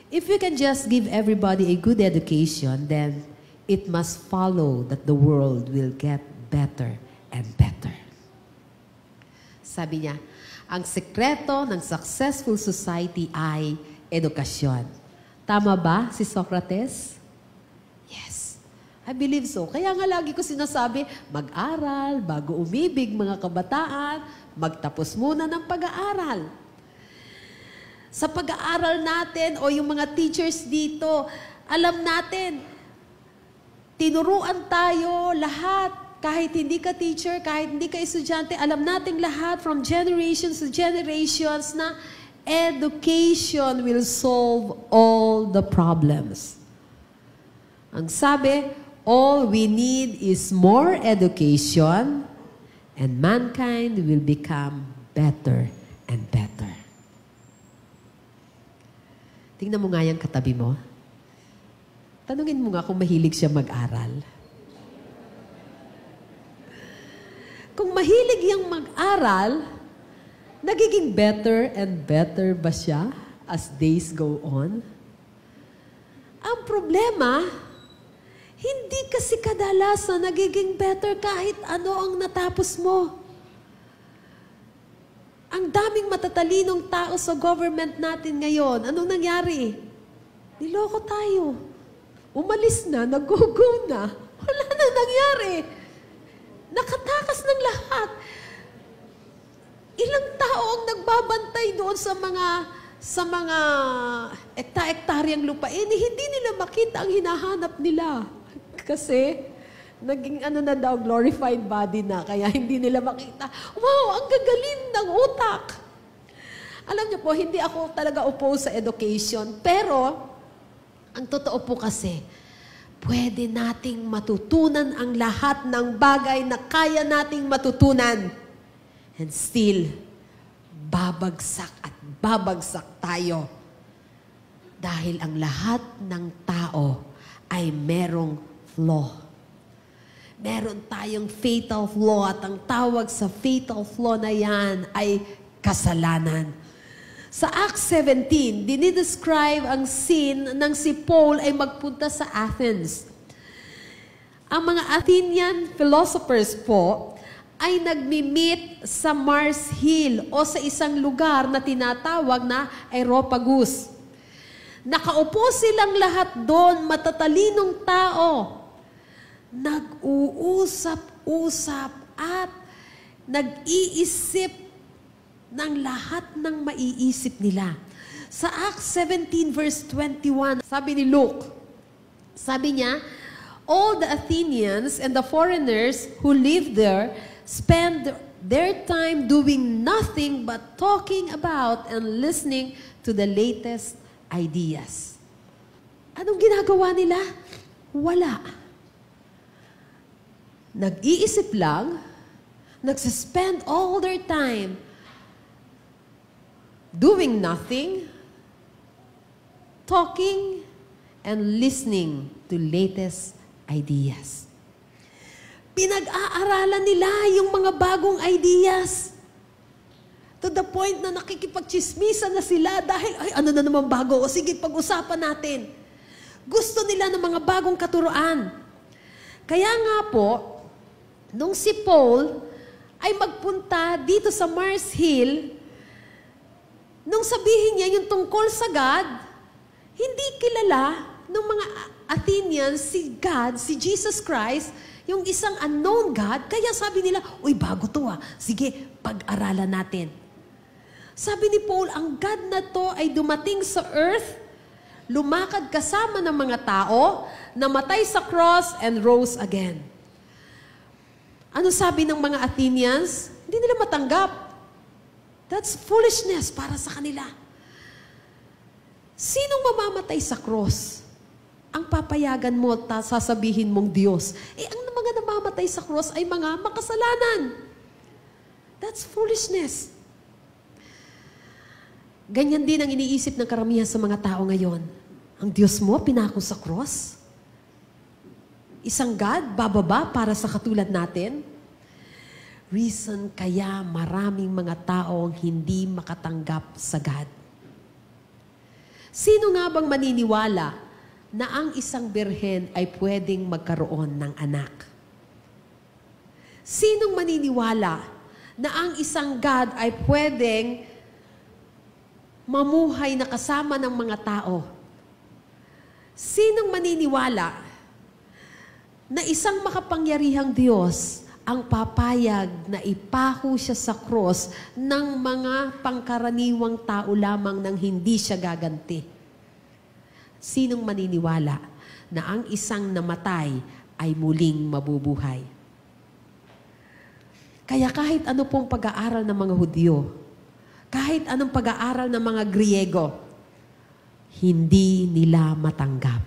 If you can just give everybody a good education, then it must follow that the world will get better and better. Sabi niya, ang sekreto ng successful society ay edukasyon. Tama ba si Socrates? Yes. I believe so. Kaya nga lagi ko sinasabi, mag-aral, bago umibig mga kabataan, magtapos muna ng pag-aaral. Sa pag-aaral natin o yung mga teachers dito, alam natin, tinuruan tayo lahat. Kahit hindi ka teacher, kahit hindi ka estudyante, alam natin lahat from generations to generations na education will solve all the problems. Ang sabi, all we need is more education and mankind will become better and better. Tingnan mo nga yung katabi mo. Tanungin mo nga kung mahilig siya mag-aral. Kung mahilig yung mag-aral, nagiging better and better ba siya as days go on? Ang problema, hindi kasi kadalasan nagiging better kahit ano ang natapos mo. Ang daming matatalinong tao sa government natin ngayon. Anong nangyari? Niloko tayo. Umalis na, nag-go na. Wala na nangyari. Nakatakas ng lahat. Ilang tao ang nagbabantay doon sa mga ekta-ektaryang lupain, hindi nila makita ang hinahanap nila. Kasi Naging na daw, glorified body na, kaya hindi nila makita. Wow, ang gagaling ng utak. Alam niyo po, hindi ako talaga opposed sa education, pero ang totoo po kasi, pwede nating matutunan ang lahat ng bagay na kaya nating matutunan. And still, babagsak at babagsak tayo. Dahil ang lahat ng tao ay merong flaw. Meron tayong fatal flaw at ang tawag sa fatal flaw na yan ay kasalanan. Sa Acts 17, dinidescribe ang scene ng si Paul ay magpunta sa Athens. Ang mga Athenian philosophers po ay nagmi-meet sa Mars Hill o sa isang lugar na tinatawag na Areopagus. Nakaupo silang lahat doon, matatalinong tao. Nag-uusap-usap at nag-iisip ng lahat ng maiisip nila. Sa Acts 17 verse 21, sabi ni Luke, sabi niya, all the Athenians and the foreigners who lived there spend their time doing nothing but talking about and listening to the latest ideas. Anong ginagawa nila? Wala. Nag-iisip lang, nagsispend all their time doing nothing, talking, and listening to latest ideas. Pinag-aaralan nila yung mga bagong ideas. To the point na nakikipagchismisan na sila dahil, ay, ano na naman bago? O sige, pag-usapan natin. Gusto nila ng mga bagong katuroan. Kaya nga po, nung si Paul ay magpunta dito sa Mars Hill, nung sabihin niya yung tungkol sa God, hindi kilala ng mga Athenians si God, si Jesus Christ, yung isang unknown God, kaya sabi nila, uy, bago to sige, pag-aralan natin. Sabi ni Paul, ang God na to ay dumating sa earth, lumakad kasama ng mga tao, namatay sa cross, and rose again. Ano sabi ng mga Athenians? Hindi nila matanggap. That's foolishness para sa kanila. Sinong mamamatay sa cross? Ang papayagan mo, sasabihin mong Diyos. Ang mga namamatay sa cross ay mga makasalanan. That's foolishness. Ganyan din ang iniisip ng karamihan sa mga tao ngayon. Ang Diyos mo, pinako sa cross? Isang God, bababa para sa katulad natin? Reason kaya maraming mga tao ang hindi makatanggap sa God. Sino nga bang maniniwala na ang isang birhen ay pwedeng magkaroon ng anak? Sinong maniniwala na ang isang God ay pwedeng mamuhay na kasama ng mga tao? Sinong maniniwala na isang makapangyarihang Diyos ang papayag na ipako siya sa cross ng mga pangkaraniwang tao lamang nang hindi siya gaganti? Sinong maniniwala na ang isang namatay ay muling mabubuhay? Kaya kahit ano pong pag-aaral ng mga Hudyo, kahit anong pag-aaral ng mga Griego, hindi nila matanggap.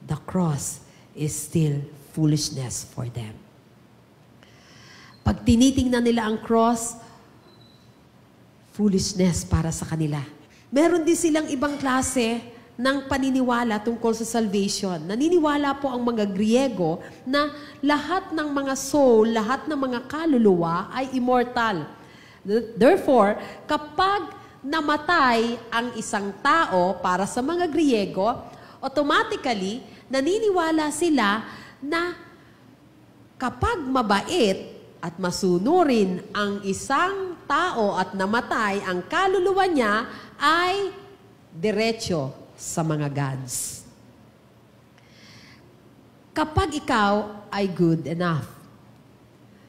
The cross is still foolishness for them. Pag tinitingnan nila ang cross, foolishness para sa kanila. Meron din silang ibang klase ng paniniwala tungkol sa salvation. Naniniwala po ang mga Griego na lahat ng mga soul, lahat ng mga kaluluwa ay immortal. Therefore, kapag namatay ang isang tao para sa mga Griego, automatically, naniniwala sila na kapag mabait at masunurin ang isang tao at namatay, ang kaluluwa niya ay diretso sa mga gods. Kapag ikaw ay good enough,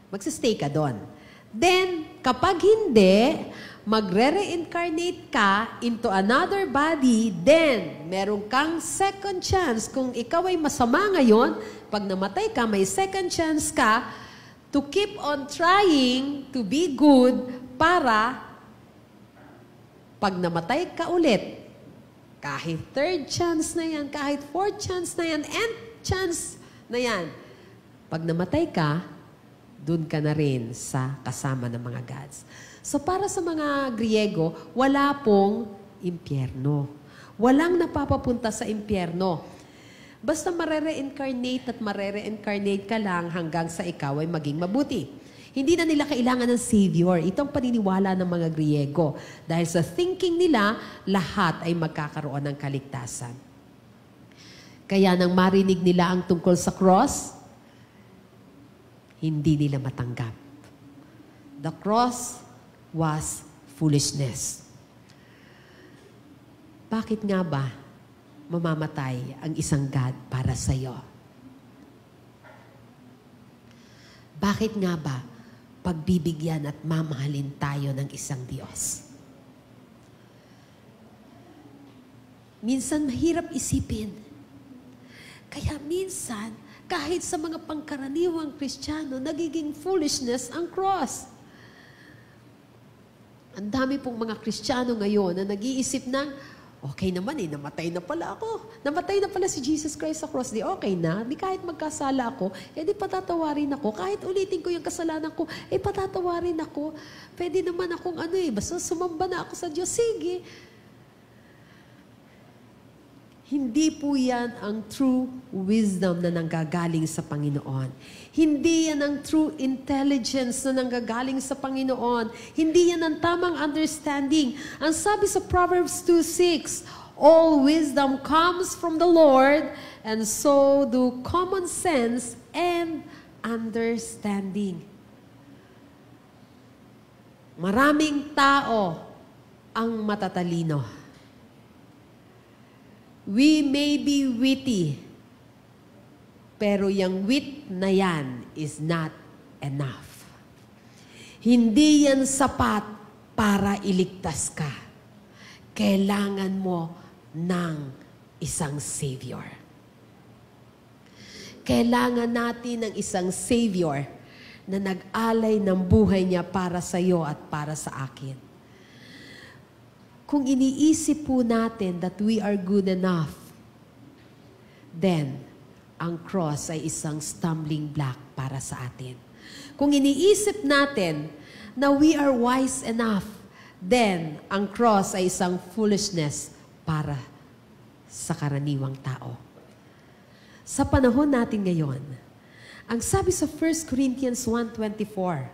magsistay ka doon. Then, kapag hindi, magre-reincarnate ka into another body, then meron kang second chance. Kung ikaw ay masama ngayon, pag namatay ka, may second chance ka to keep on trying to be good para pag namatay ka ulit, kahit third chance na yan, kahit fourth chance na yan, nth chance na yan, pag namatay ka, dun ka na rin sa kasama ng mga gods. So para sa mga Griego, wala pong impyerno. Walang napapapunta sa impyerno. Basta marere-incarnate at marere-incarnate ka lang hanggang sa ikaw ay maging mabuti. Hindi na nila kailangan ng Savior. Itong paniniwala ng mga Griego. Dahil sa thinking nila, lahat ay magkakaroon ng kaligtasan. Kaya nang marinig nila ang tungkol sa cross, hindi nila matanggap. The cross was foolishness. Bakit nga ba mamamatay ang isang God para sa iyo? Bakit nga ba pagbibigyan at mamahalin tayo ng isang Diyos? Minsan mahirap isipin. Kaya minsan, kahit sa mga pangkaraniwang Kristiyano, nagiging foolishness ang cross. Ang dami pong mga Kristiyano ngayon na nag-iisip ng, okay naman namatay na pala ako. Namatay na pala si Jesus Christ sa cross. Di okay na. Di kahit magkasala ako, di patatawarin ako. Kahit ulitin ko yung kasalanan ko, patatawarin ako. Pwede naman akong basta sumamba na ako sa Diyos. Sige. Hindi po yan ang true wisdom na nanggagaling sa Panginoon. Hindi yan ang true intelligence na nanggagaling sa Panginoon. Hindi yan ang tamang understanding. Ang sabi sa Proverbs 2:6, all wisdom comes from the Lord, and so do common sense and understanding. Maraming tao ang matatalino. We may be witty, pero yung wit na yan is not enough. Hindi yan sapat para iligtas ka. Kailangan mo ng isang Savior. Kailangan natin ng isang Savior na nag-alay ng buhay niya para sa iyo at para sa akin. Kung iniisip po natin that we are good enough, then ang cross ay isang stumbling block para sa atin. Kung iniisip natin na we are wise enough, then ang cross ay isang foolishness para sa karaniwang tao. Sa panahon natin ngayon, ang sabi sa 1 Corinthians 1:24,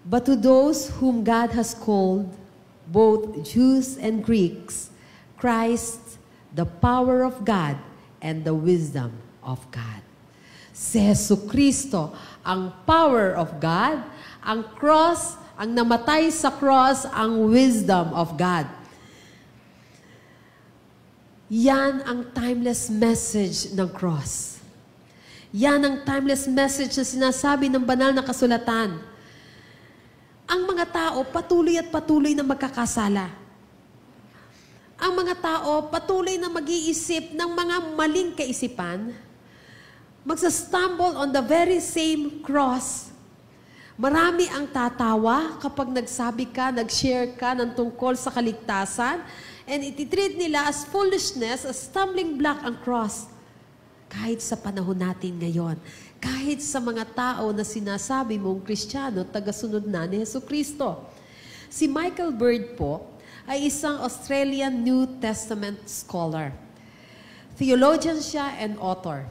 but to those whom God has called, both Jews and Greeks, Christ, the power of God and the wisdom of God. Si Jesucristo, ang power of God, ang cross, ang namatay sa cross, ang wisdom of God. Yan ang timeless message ng cross. Yan ang timeless message na sinasabi ng banal na kasulatan. Ang mga tao patuloy at patuloy na magkakasala. Ang mga tao patuloy na mag-iisip ng mga maling kaisipan, magsastumble on the very same cross. Marami ang tatawa kapag nagsabi ka, nag-share ka ng tungkol sa kaligtasan, and ititreat nila as foolishness, as stumbling block ang cross. Kahit sa panahon natin ngayon, kahit sa mga tao na sinasabi mong Kristiyano, tagasunod na ni Jesucristo. Si Michael Bird po ay isang Australian New Testament scholar. Theologian siya and author.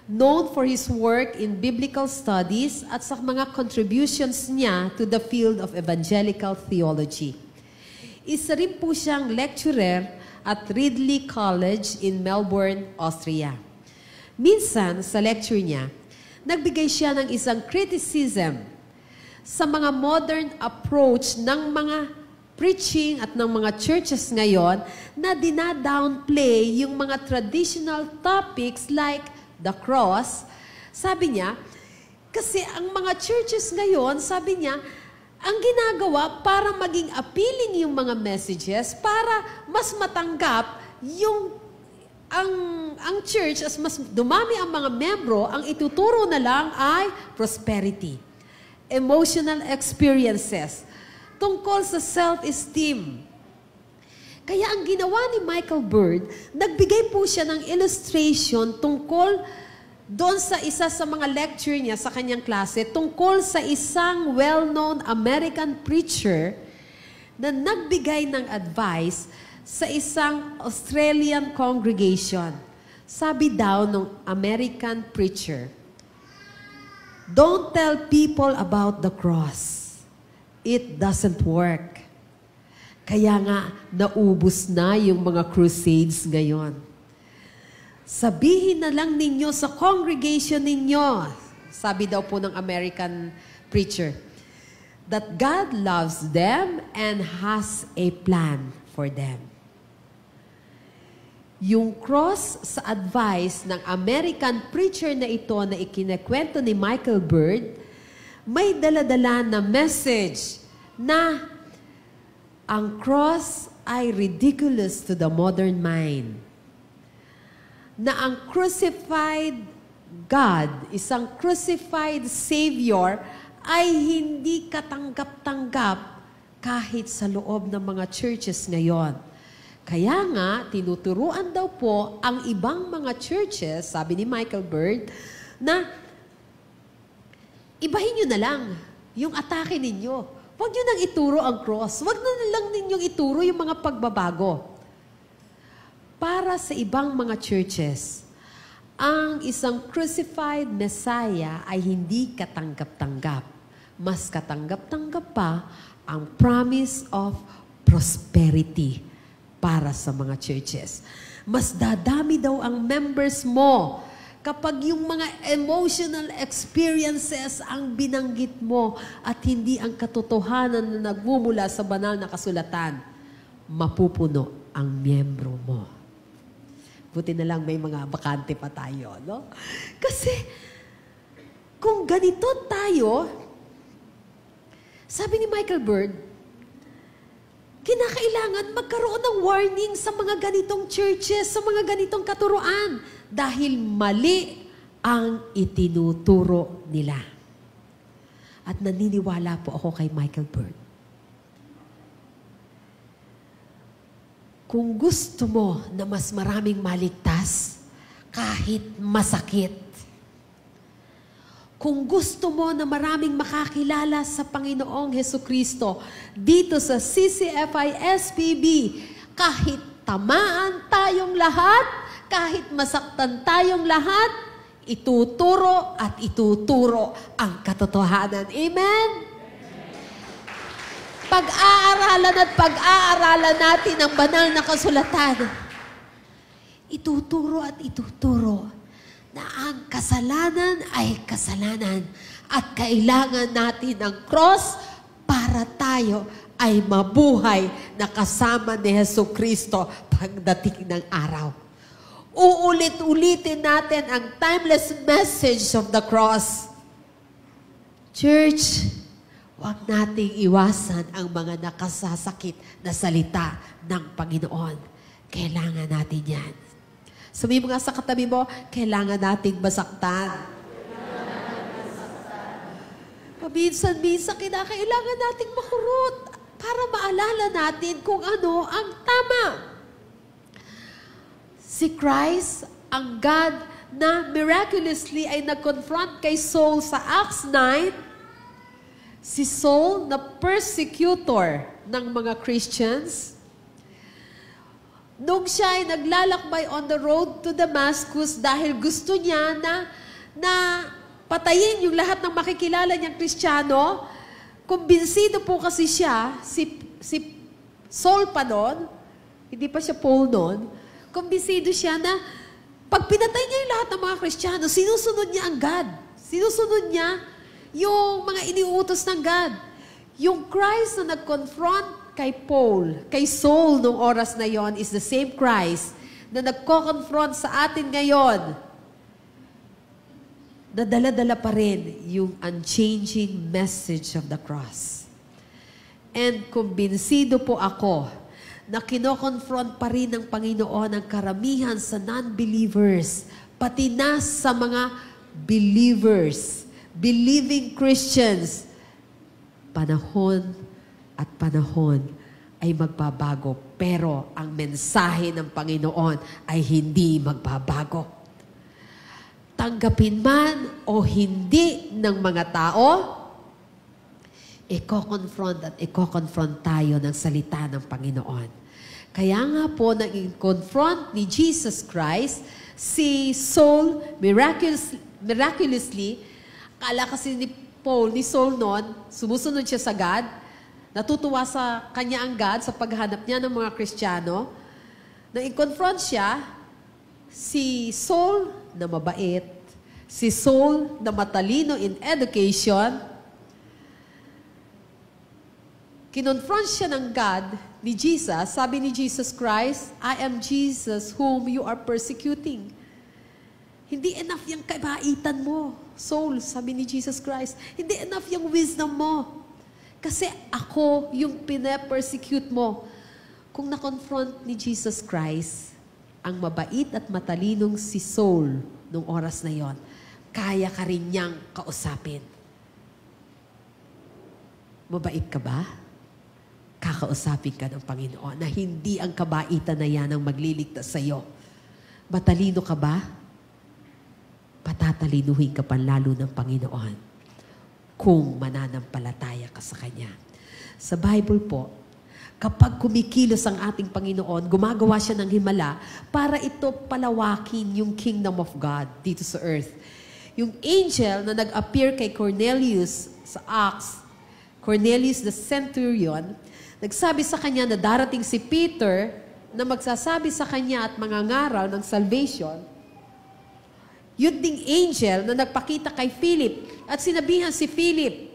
Known for his work in biblical studies at sa mga contributions niya to the field of evangelical theology. Isa rin po siyang lecturer at Ridley College in Melbourne, Austria. Minsan, sa lecture niya, nagbigay siya ng isang criticism sa mga modern approach ng mga preaching at ng mga churches ngayon na dinadownplay yung mga traditional topics like the cross. Sabi niya, kasi ang mga churches ngayon, sabi niya, ang ginagawa para maging appealing yung mga messages, para mas matanggap ang church, as mas dumami ang mga membro, ang ituturo na lang ay prosperity, emotional experiences, tungkol sa self-esteem. Kaya ang ginawa ni Michael Bird, nagbigay po siya ng illustration tungkol doon sa isa sa mga lecture niya sa kanyang klase, tungkol sa isang well-known American preacher na nagbigay ng advice sa isang Australian congregation. Sabi daw ng American preacher, "Don't tell people about the cross. It doesn't work." Kaya nga, naubos na yung mga crusades ngayon. Sabihin na lang ninyo sa congregation ninyo, sabi daw po ng American preacher, that God loves them and has a plan for them. Yung cross sa advice ng American preacher na ito na ikinikwento ni Michael Bird, may daladala na message na ang cross ay ridiculous to the modern mind. Na ang crucified God, isang crucified Savior, ay hindi katanggap-tanggap kahit sa loob ng mga churches ngayon. Kaya nga, tinuturuan daw po ang ibang mga churches, sabi ni Michael Bird, na ibahin nyo na lang yung atake ninyo. Huwag nyo nang ituro ang cross. Huwag na lang ninyong ituro yung mga pagbabago. Para sa ibang mga churches, ang isang crucified Messiah ay hindi katanggap-tanggap. Mas katanggap-tanggap pa ang promise of prosperity para sa mga churches. Mas dadami daw ang members mo kapag yung mga emotional experiences ang binanggit mo at hindi ang katotohanan na nagmumula sa banal na kasulatan, mapupuno ang miyembro mo. Buti na lang may mga bakante pa tayo, no? Kasi, kung ganito tayo, sabi ni Michael Bird, kinakailangan magkaroon ng warning sa mga ganitong churches, sa mga ganitong katuruan, dahil mali ang itinuturo nila. At naniniwala po ako kay Michael Bird. Kung gusto mo na mas maraming maligtas, kahit masakit. Kung gusto mo na maraming makakilala sa Panginoong Hesukristo, dito sa CCFI SPB, kahit tamaan tayong lahat, kahit masaktan tayong lahat, ituturo at ituturo ang katotohanan. Amen? Pag-aaralan at pag-aaralan natin ang banal na kasulatan. Ituturo at ituturo na ang kasalanan ay kasalanan at kailangan natin ang cross para tayo ay mabuhay na kasama ni Hesukristo pagdating ng araw. Uulit-ulitin natin ang timeless message of the cross. Church, huwag nating iwasan ang mga nakasasakit na salita ng Panginoon. Kailangan natin yan. Sabihin mo nga sa katabi mo, kailangan nating masaktan. Paminsan-minsan, kailangan nating makurot para maalala natin kung ano ang tama. Si Christ, ang God na miraculously ay nag-confront kay Saul sa Acts 9, si Saul na persecutor ng mga Christians, nung siya ay naglalakbay on the road to Damascus dahil gusto niya na patayin yung lahat ng makikilala niyang Kristiyano, kumbinsido po kasi siya, si Saul pa noon, hindi pa siya Paul noon, kumbinsido siya na pag pinatay niya yung lahat ng mga Kristiyano, sinusunod niya ang God. Sinusunod niya yung mga iniuutos ng God. Yung Christ na nag-confront kay Paul, kay Saul nung oras na yon is the same Christ na nagko-confront sa atin ngayon. Nadala-dala pa rin yung unchanging message of the cross. And kumbinsido po ako na kinoconfront pa rin ng Panginoon ang karamihan sa non-believers, pati na sa mga believers, believing Christians. Panahon at panahon ay magbabago, pero ang mensahe ng Panginoon ay hindi magbabago. Tanggapin man o hindi ng mga tao, iko-confront tayo ng salita ng Panginoon. Kaya nga po, nag-confront ni Jesus Christ si Saul miraculously. Akala kasi ni Saul noon, sumusunod siya sa God, natutuwa sa kanya ang God sa paghanap niya ng mga Kristiyano. Nag-confront siya, si Saul na mabait, si Saul na matalino in education. Kinonfront siya ng God, ni Jesus. Sabi ni Jesus Christ, I am Jesus whom you are persecuting. Hindi enough yung kabaitan mo, Saul, sabi ni Jesus Christ. Hindi enough yung wisdom mo. Kasi ako yung pina-persecute mo. Kung na-confront ni Jesus Christ, ang mabait at matalinong si Saul nung oras na yon, kaya ka rin niyang kausapin. Mabait ka ba? Kakausapin ka ng Panginoon na hindi ang kabaitan na yan ang magliligtas sa iyo. Matalino ka ba? Patatalinuhin ka panlalo ng Panginoon kung mananampalataya ka sa Kanya. Sa Bible po, kapag kumikilos ang ating Panginoon, gumagawa siya ng himala para ito palawakin yung kingdom of God dito sa earth. Yung angel na nag-appear kay Cornelius sa Acts, Cornelius the centurion, nagsabi sa kanya na darating si Peter na magsasabi sa kanya at mangangaral ng salvation. Yun ding angel na nagpakita kay Philip at sinabihan si Philip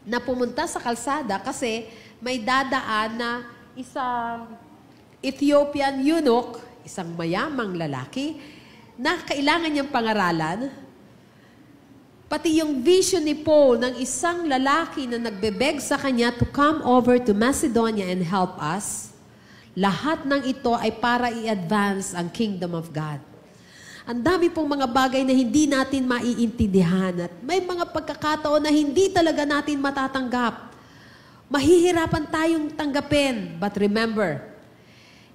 na pumunta sa kalsada kasi may dadaan na isang Ethiopian eunuch, isang mayamang lalaki, na kailangan niyang pangaralan. Pati yung vision ni Paul ng isang lalaki na nagbebeg sa kanya to come over to Macedonia and help us, lahat ng ito ay para i-advance ang kingdom of God. Ang dami pong mga bagay na hindi natin maiintindihan at may mga pagkakataon na hindi talaga natin matatanggap. Mahihirapan tayong tanggapin. But remember,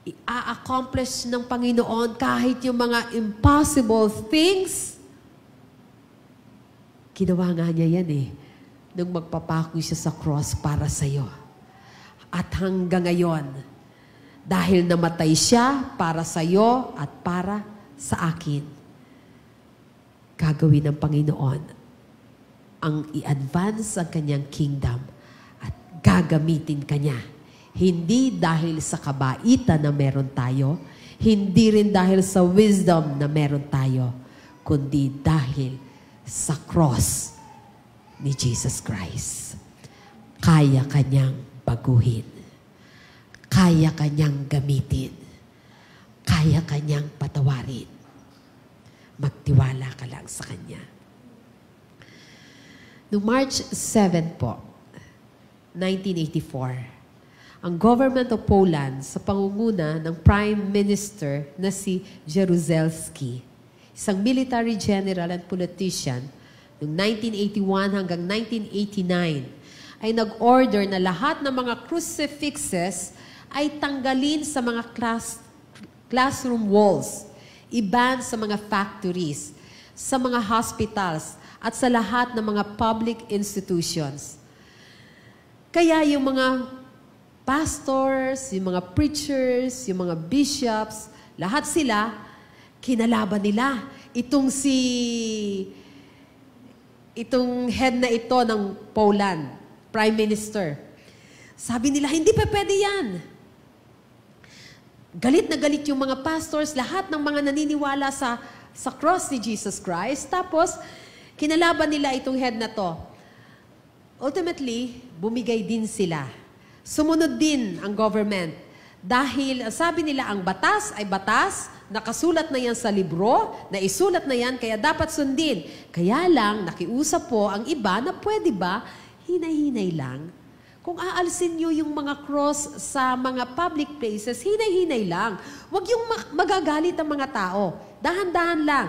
i-accomplish ng Panginoon kahit yung mga impossible things. Ginawa nga niya yan nung magpapako siya sa cross para sa iyo. At hanggang ngayon, dahil namatay siya para sa iyo at para sa akin, gagawin ng Panginoon ang i-advance ang kanyang kingdom at gagamitin kanya. Hindi dahil sa kabaitan na meron tayo, hindi rin dahil sa wisdom na meron tayo, kundi dahil sa cross ni Jesus Christ. Kaya kanyang baguhin. Kaya kanyang gamitin. Kaya kanyang patawarin. Magtiwala ka lang sa Kanya. Noong March 7 po, 1984, ang government of Poland sa pangunguna ng Prime Minister na si Jaruzelski, isang military general and politician, noong 1981 hanggang 1989, ay nag-order na lahat ng mga crucifixes ay tanggalin sa mga classroom walls, i-ban sa mga factories, sa mga hospitals, at sa lahat ng mga public institutions. Kaya yung mga pastors, yung mga preachers, yung mga bishops, lahat sila, kinalaban nila. Itong head na ito ng Poland, Prime Minister. Sabi nila, hindi pa pwede yan. Galit na galit yung mga pastors, lahat ng mga naniniwala sa cross ni Jesus Christ. Tapos, kinalaban nila itong head na to. Ultimately, bumigay din sila. Sumunod din ang government. Dahil sabi nila, ang batas ay batas, nakasulat na yan sa libro, naisulat na yan, kaya dapat sundin. Kaya lang, nakiusap po ang iba na pwede ba, hinay-hinay lang. Kung aalsin nyo yung mga cross sa mga public places, hinay-hinay lang. Huwag yung magagalit ang mga tao. Dahan-dahan lang.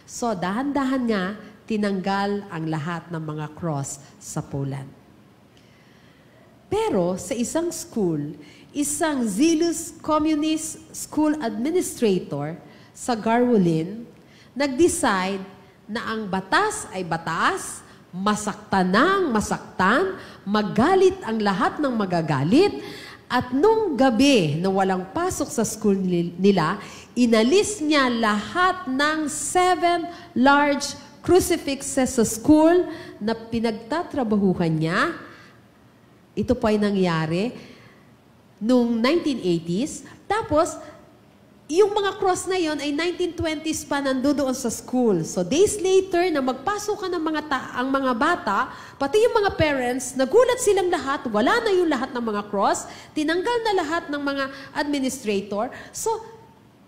So, dahan-dahan nga, tinanggal ang lahat ng mga cross sa Poland. Pero, sa isang school, isang zealous communist school administrator sa Garwolin, nag-decide na ang batas ay batas, masaktan ng masaktan, magalit ang lahat ng magagalit, at nung gabi na walang pasok sa school nila, inalis niya lahat ng 7 large crucifixes sa school na pinagtatrabahuhan niya. Ito po ay nangyari noong 1980s. Tapos, yung mga cross na yon ay 1920s pa nandoon sa school. So days later, na magpasok ka ng ang mga bata, pati yung mga parents, nagulat silang lahat, wala na yung lahat ng mga cross, tinanggal na lahat ng mga administrator. So,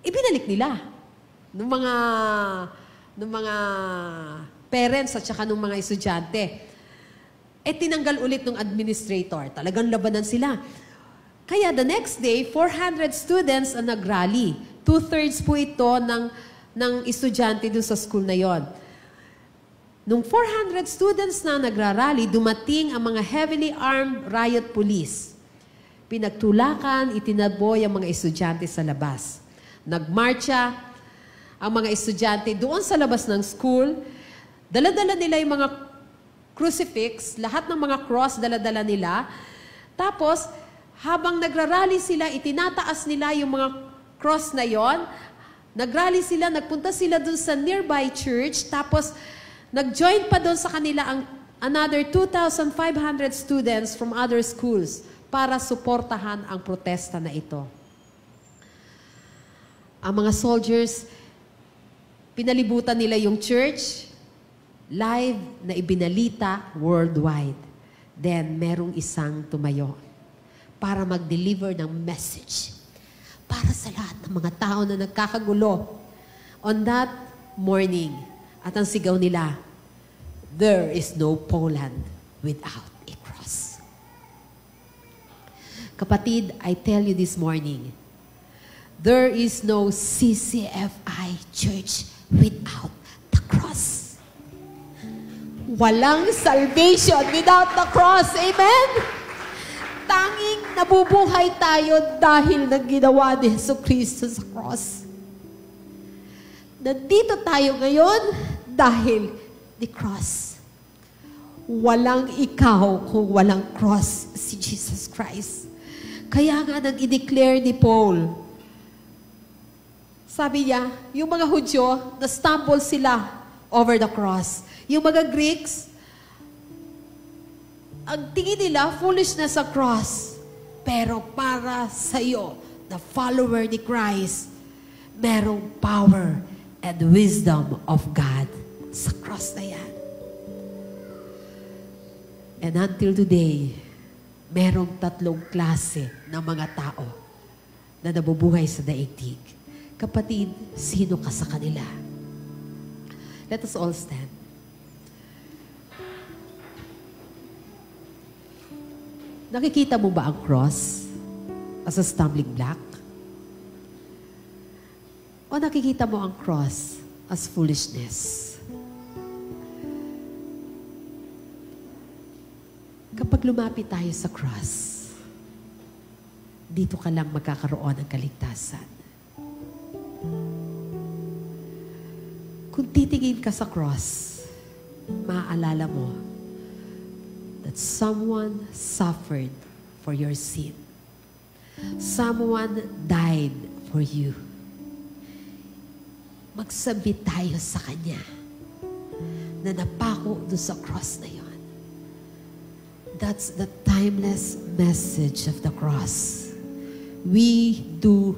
ibinalik nila ng mga parents at saka ng mga estudyante. Tinanggal ulit ng administrator. Talagang labanan sila. Kaya the next day, 400 students ang nag-rally. 2/3 po ito ng estudyante dun sa school na yon. Nung 400 students na nagrarally, dumating ang mga heavily armed riot police. Pinagtulakan, itinadboy ang mga estudyante sa labas. Nagmarcha ang mga estudyante doon sa labas ng school. Dala-dala nila yung mga crucifix, lahat ng mga cross, dala-dala nila. Tapos, habang nagrarally sila, itinataas nila yung mga cross na yon. Nagrally sila, nagpunta sila dun sa nearby church, tapos nag-join pa dun sa kanila ang another 2,500 students from other schools para suportahan ang protesta na ito. Ang mga soldiers, pinalibutan nila yung church, live na ibinalita worldwide. Then, merong isang tumayo para mag-deliver ng message para sa lahat ng mga tao na nagkakagulo. On that morning, at ang sigaw nila, there is no Poland without a cross. Kapatid, I tell you this morning, there is no CCFI church without the cross. Walang salvation without the cross. Amen? Tanging nabubuhay tayo dahil ng ginawa ni Jesucristo sa cross. Nandito tayo ngayon dahil the cross. Walang ikaw kung walang cross si Jesus Christ. Kaya nga nang i-declare ni Paul, sabi niya, yung mga Hudyo, na-stumble sila over the cross. Yung mga Greeks, ang tingin nila, foolishness sa cross. Pero para sa iyo, the follower ni Christ, merong power and wisdom of God sa cross na yan. And until today, merong 3 klase ng mga tao na nabubuhay sa daigdig. Kapatid, sino ka sa kanila? Let us all stand. Nakikita mo ba ang cross as a stumbling block? O nakikita mo ang cross as foolishness? Kapag lumapit tayo sa cross, dito ka lang magkakaroon ng kaligtasan. Kung titingin ka sa cross, maaalala mo that someone suffered for your sin. Someone died for you. Magsabit tayo sa Kanya na napako doon sa cross na yon. That's the timeless message of the cross. We do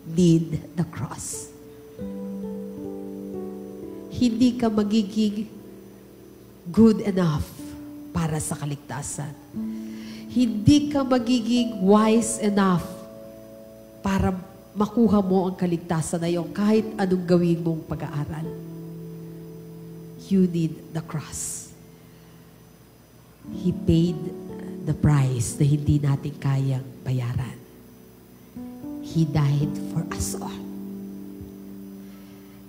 need the cross. Hindi ka magiging good enough para sa kaligtasan. Hindi ka magiging wise enough para makuha mo ang kaligtasan na yun kahit anong gawin mong pag-aaral. You need the cross. He paid the price na hindi natin kayang bayaran. He died for us all.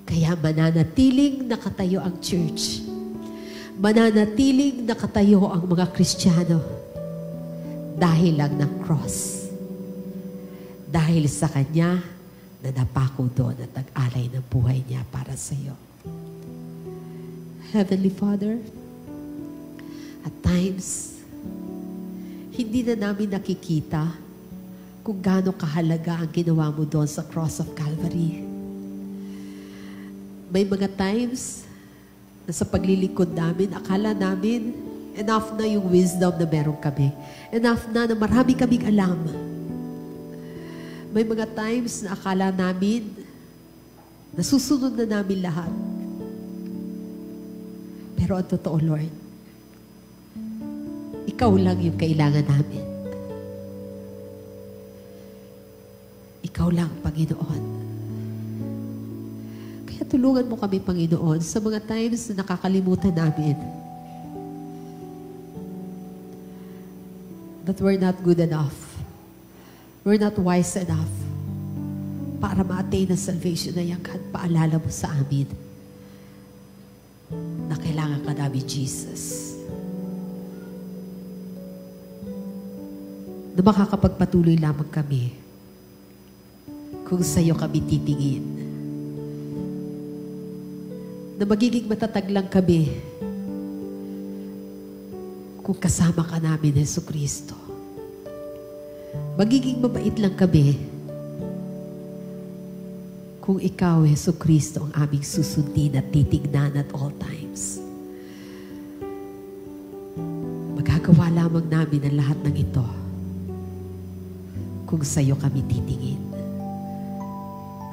Kaya mananatiling nakatayo ang church. Mananatiling nakatayo ang mga Kristiyano dahil lang ng cross. Dahil sa Kanya na napako doon at nag-alay ng buhay niya para sa iyo. Heavenly Father, at times, hindi na namin nakikita kung gaano kahalaga ang ginawa mo doon sa cross of Calvary. May mga times na sa paglilingkod namin, akala namin enough na yung wisdom na meron kami. Enough na marami kaming alam. May mga times na akala namin nasusunod na namin lahat. Pero ang totoo, Lord, Ikaw lang yung kailangan namin. Ikaw lang, Panginoon. Kaya tulungan mo kami, Panginoon, sa mga times na nakakalimutan namin that we're not good enough. We're not wise enough para ma-attain ang salvation na yan. Paalala mo sa amin na kailangan ka namin, Jesus. Na makakapagpatuloy lamang kami kung sa'yo kami titingin. Na magiging matatag lang kami kung kasama ka namin, Jesucristo. Magiging mabait lang kami kung ikaw, Jesucristo, ang aming susundin at titignan at all times. Magagawa lamang namin ang lahat ng ito kung sa'yo kami titingin.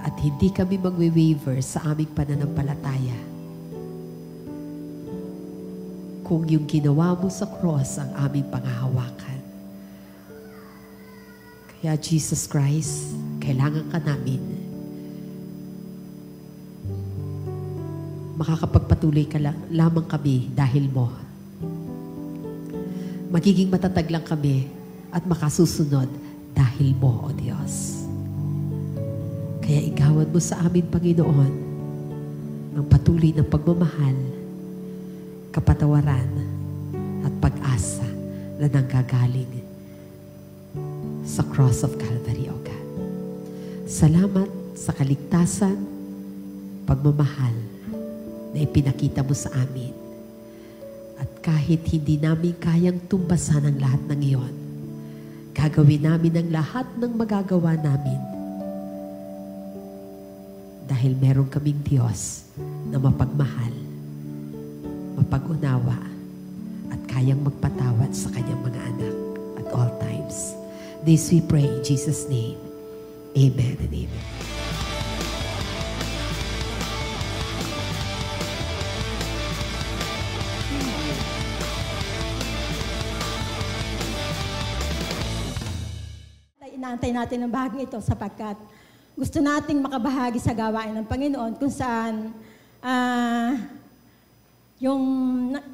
At hindi kami magwe-waver sa aming pananampalataya kung yung ginawa mo sa cross ang aming pangahawakan. Kaya Jesus Christ, kailangan ka namin. Makakapagpatuloy ka lamang kami dahil mo. Magiging matatag lang kami at makasusunod dahil mo, O Diyos. Kaya igawan mo sa amin, Panginoon, ang patuloy ng pagmamahal, kapatawaran, at pag-asa na nanggagaling sa cross of Calvary, O God. Salamat sa kaligtasan, pagmamahal na ipinakita mo sa amin. At kahit hindi namin kayang tumbasan ang lahat ng iyon, gagawin namin ang lahat ng magagawa namin dahil meron kaming Diyos na mapagmahal, mapag-unawa, at kayang magpatawad sa kanyang mga anak at all times. This we pray in Jesus' name. Amen and amen. Inaantay natin ang bahaging ito sapagkat gusto nating makabahagi sa gawain ng Panginoon kung saan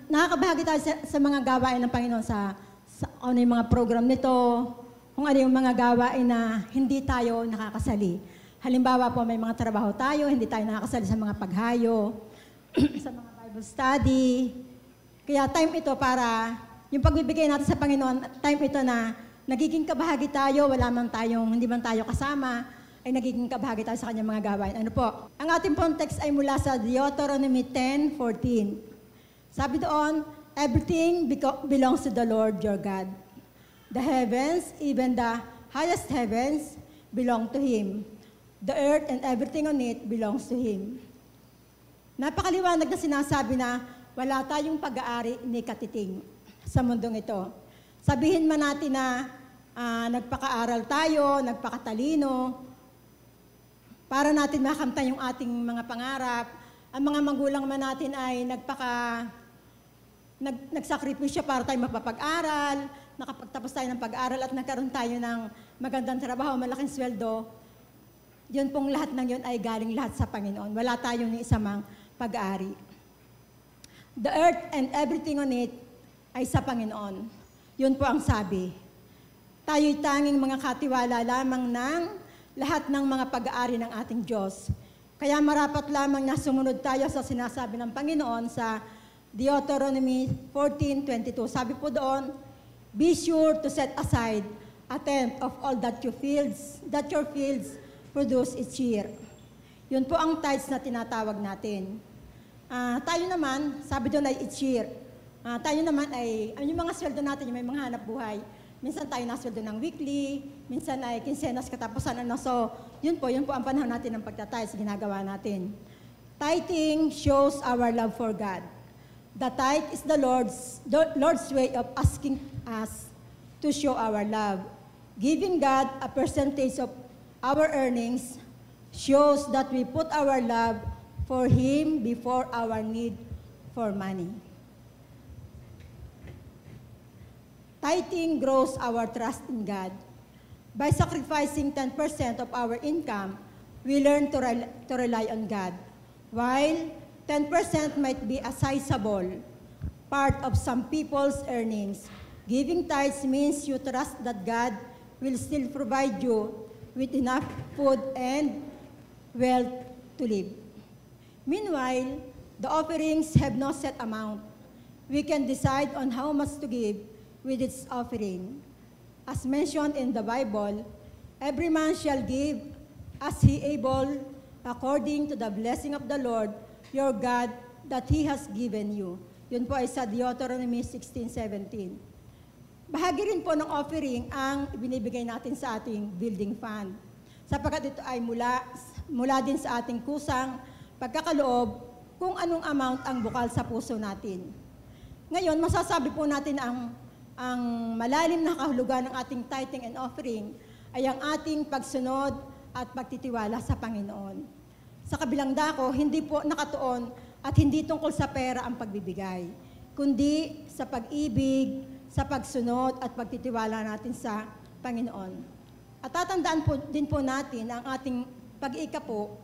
nakakabahagi tayo sa mga gawain ng Panginoon sa ano yung mga program nito, kung ano yung mga gawain na hindi tayo nakakasali. Halimbawa po, may mga trabaho tayo, hindi tayo nakakasali sa mga paghayo, sa mga Bible study. Kaya time ito para, yung pagbibigay natin sa Panginoon, time ito na nagiging kabahagi tayo, hindi man tayo kasama, ay nagiging kabahagi tayo sa kanyang mga gawain. Ano po? Ang ating pong text ay mula sa Deuteronomy 10:14. Sabi doon, everything belongs to the Lord your God. The heavens, even the highest heavens, belong to Him. The earth and everything on it belongs to Him. Napakaliwanag na sinasabi na wala tayong pag-aari ni katiting sa mundong ito. Sabihin man natin na nagpaka-aral tayo, nagpakatalino, para natin makamtan yung ating mga pangarap. Ang mga magulang man natin ay nagsakripisyo para tayo mapapag-aral, nakapagtapos tayo ng pag-aral at nagkaroon tayo ng magandang trabaho, malaking sweldo. Yun pong lahat ng yun ay galing lahat sa Panginoon. Wala tayong ni isa mang pag-aari. The earth and everything on it ay sa Panginoon. Yun po ang sabi. Tayo'y tanging mga katiwala lamang ng lahat ng mga pag-aari ng ating Diyos. Kaya marapat lamang na sumunod tayo sa sinasabi ng Panginoon sa Deuteronomy 14:22. Sabi po doon, be sure to set aside a tenth of all that your fields produce each year. Yun po ang tithes na tinatawag natin. Tayo naman, sabi doon ay each year. Tayo naman ay, yung mga sweldo natin, yung may mga hanap buhay, minsan tayo nasweldo ng weekly, minsan ay kinsenas katapusan. So, yun po ang panahon natin ng pagtatithes, ginagawa natin. Tithing shows our love for God. The tithe is the Lord's way of asking us to show our love. Giving God a percentage of our earnings shows that we put our love for Him before our need for money. Tithing grows our trust in God. By sacrificing 10% of our income, we learn to rely on God. While 10% might be a sizable part of some people's earnings, giving tithes means you trust that God will still provide you with enough food and wealth to live. Meanwhile, the offerings have no set amount. We can decide on how much to give with its offering. As mentioned in the Bible, every man shall give as he able, according to the blessing of the Lord, your God, that He has given you. Yun po ay sa Deuteronomy 16:17. Bahagi rin po ng offering ang binibigay natin sa ating building fund. Sapagkat ito ay mula din sa ating kusang pagkakaloob kung anong amount ang bukal sa puso natin. Ngayon, masasabi po natin ang malalim na kahulugan ng ating tithing and offering ay ang ating pagsunod at pagtitiwala sa Panginoon. Sa kabilang dako, hindi po nakatuon at hindi tungkol sa pera ang pagbibigay, kundi sa pag-ibig, sa pagsunod at pagtitiwala natin sa Panginoon. At tatandaan po din po natin ang ating pag-iikapo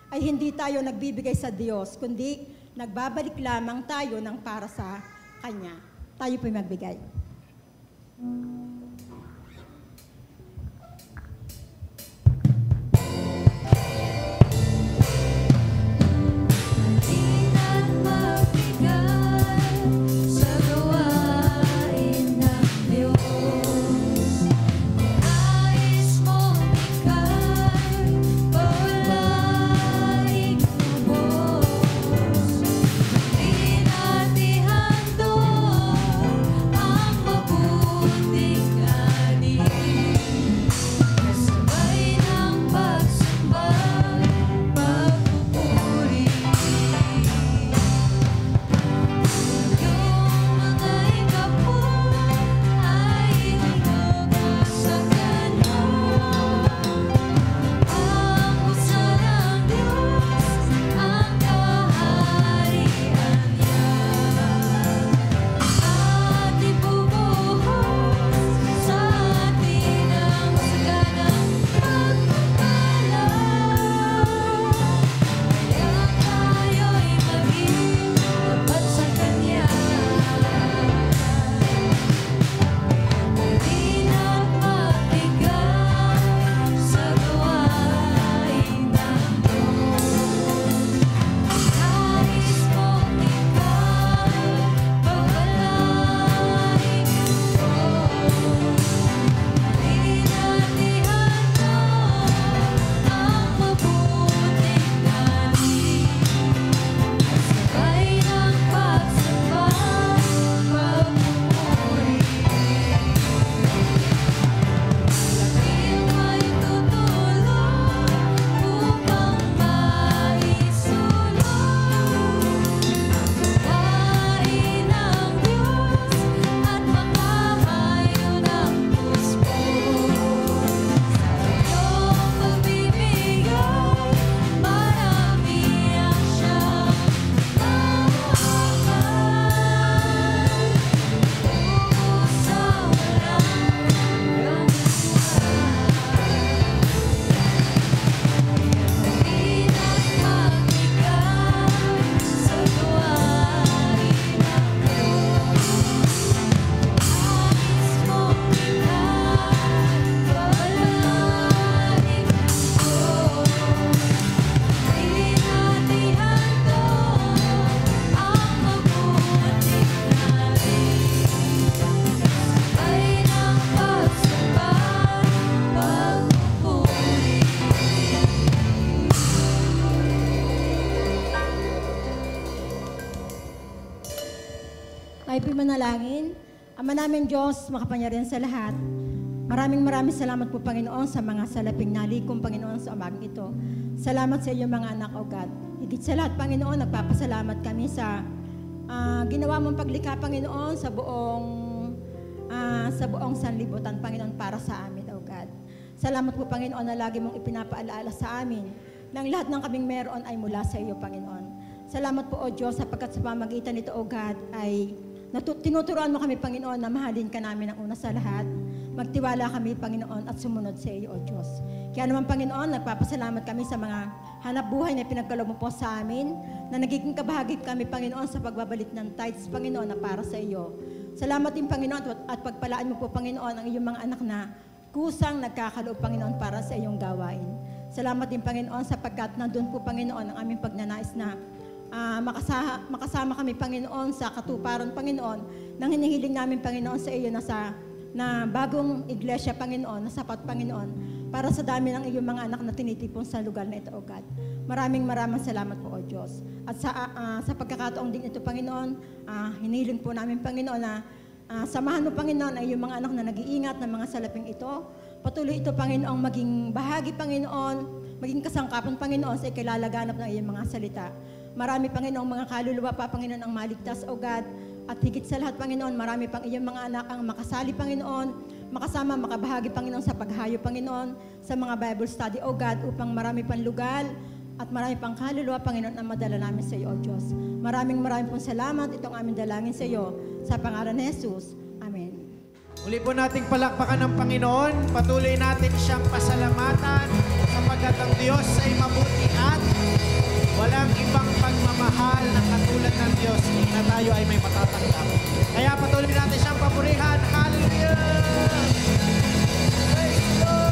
ay hindi tayo nagbibigay sa Diyos, kundi nagbabalik lamang tayo ng para sa Kanya. Tayo po'y magbigay. Ang mabuting ating manalangin. Ama namin Diyos, makapangyarihan sa lahat. Maraming salamat po, Panginoon, sa mga salaping nalikom, Panginoon, sa umagang ito. Salamat sa iyong mga anak, O God. Higit sa lahat, Panginoon, nagpapasalamat kami sa ginawa mong paglikha, Panginoon, sa buong sanlibutan, Panginoon, para sa amin, O God. Salamat po, Panginoon, na lagi mong ipinapaalaala sa amin nang lahat ng kaming meron ay mula sa iyo, Panginoon. Salamat po, O Diyos, sapagkat sa pamagitan nito, O God, ay tinuturuan mo kami, Panginoon, na mahalin ka namin ang una sa lahat. Magtiwala kami, Panginoon, at sumunod sa iyo, O Diyos. Kaya naman, Panginoon, nagpapasalamat kami sa mga hanap buhay na pinagkaloob mo po sa amin, na nagiging kabahagi kami, Panginoon, sa pagbabalik ng tithes, Panginoon, na para sa iyo. Salamat din, Panginoon, at pagpalaan mo po, Panginoon, ang iyong mga anak na kusang nagkakaloob, Panginoon, para sa iyong gawain. Salamat din, Panginoon, sapagkat nandun po, Panginoon, ang aming pagnanais na makasama kami, Panginoon, sa katuparan, Panginoon, nang hinihiling namin, Panginoon, sa iyo na bagong iglesia, Panginoon, na sapat, Panginoon, para sa dami ng iyong mga anak na tinitipon sa lugar na ito, O God. Maraming salamat po, O Diyos. At sa pagkakataong din ito, Panginoon, hinihiling po namin, Panginoon, na samahan mo, Panginoon, ay iyong mga anak na nag-iingat ng mga salaping ito. Patuloy ito, Panginoon, maging bahagi, Panginoon, maging kasangkapan, Panginoon, sa ikalalaganap ng iyong mga salita. Marami, Panginoon, mga kaluluwa pa, Panginoon, ang maligtas, O God. At higit sa lahat, Panginoon, marami pang iyong mga anak ang makasali, Panginoon, makasama, makabahagi, Panginoon, sa paghayo, Panginoon, sa mga Bible study, O God, upang marami pang lugal at marami pang kaluluwa, Panginoon, ang madala namin sa iyo, O Diyos. Maraming pong salamat. Itong aming dalangin sa iyo. Sa pangalan ni Jesus. Amen. Muli po nating palakpakan ng Panginoon. Patuloy natin siyang pasalamatan sapagkat ang Diyos ay mabuti at walang ibang pagmamahal na katulad ng Diyos na tayo ay may matatanggap. Kaya patuloy natin siyang papurihan. Hallelujah! Praise the Lord!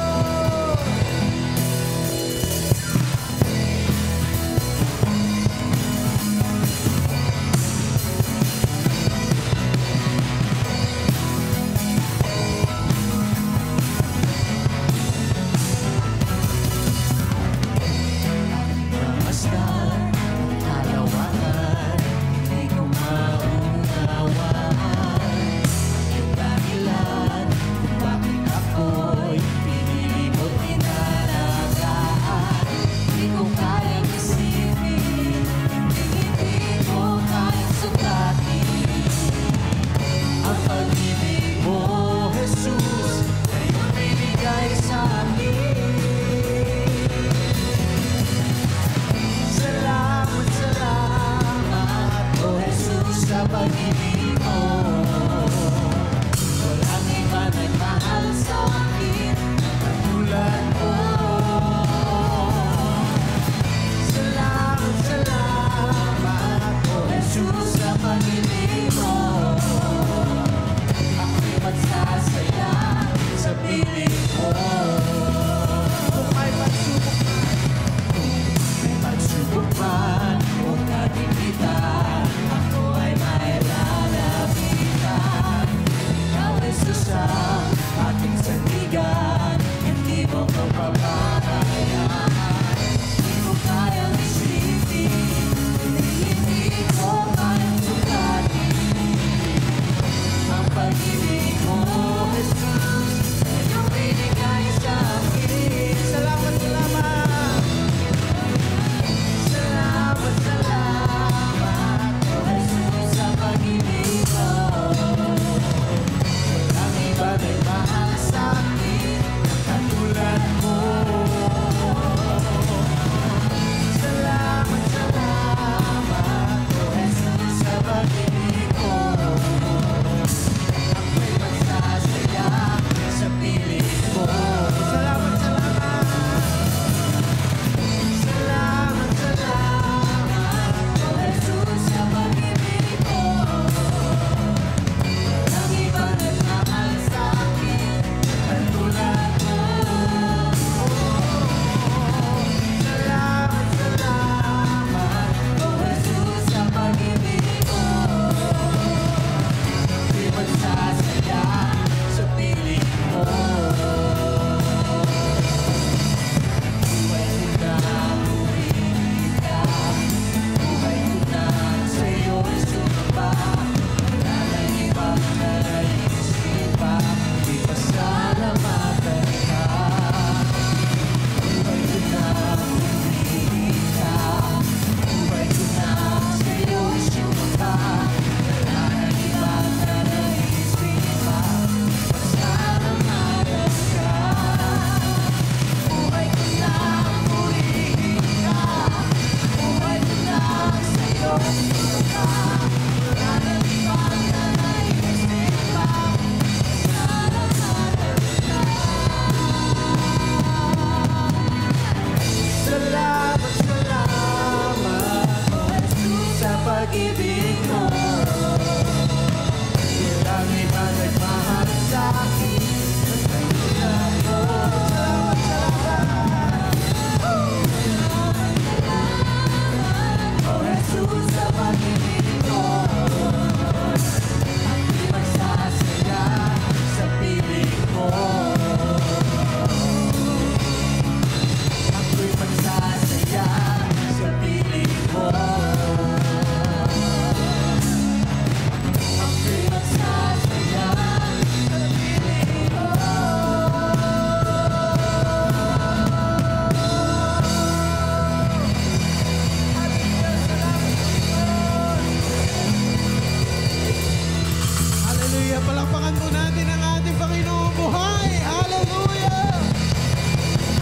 Hallelujah. Palakpakan po natin ang ating Panginoong buhay. Hallelujah.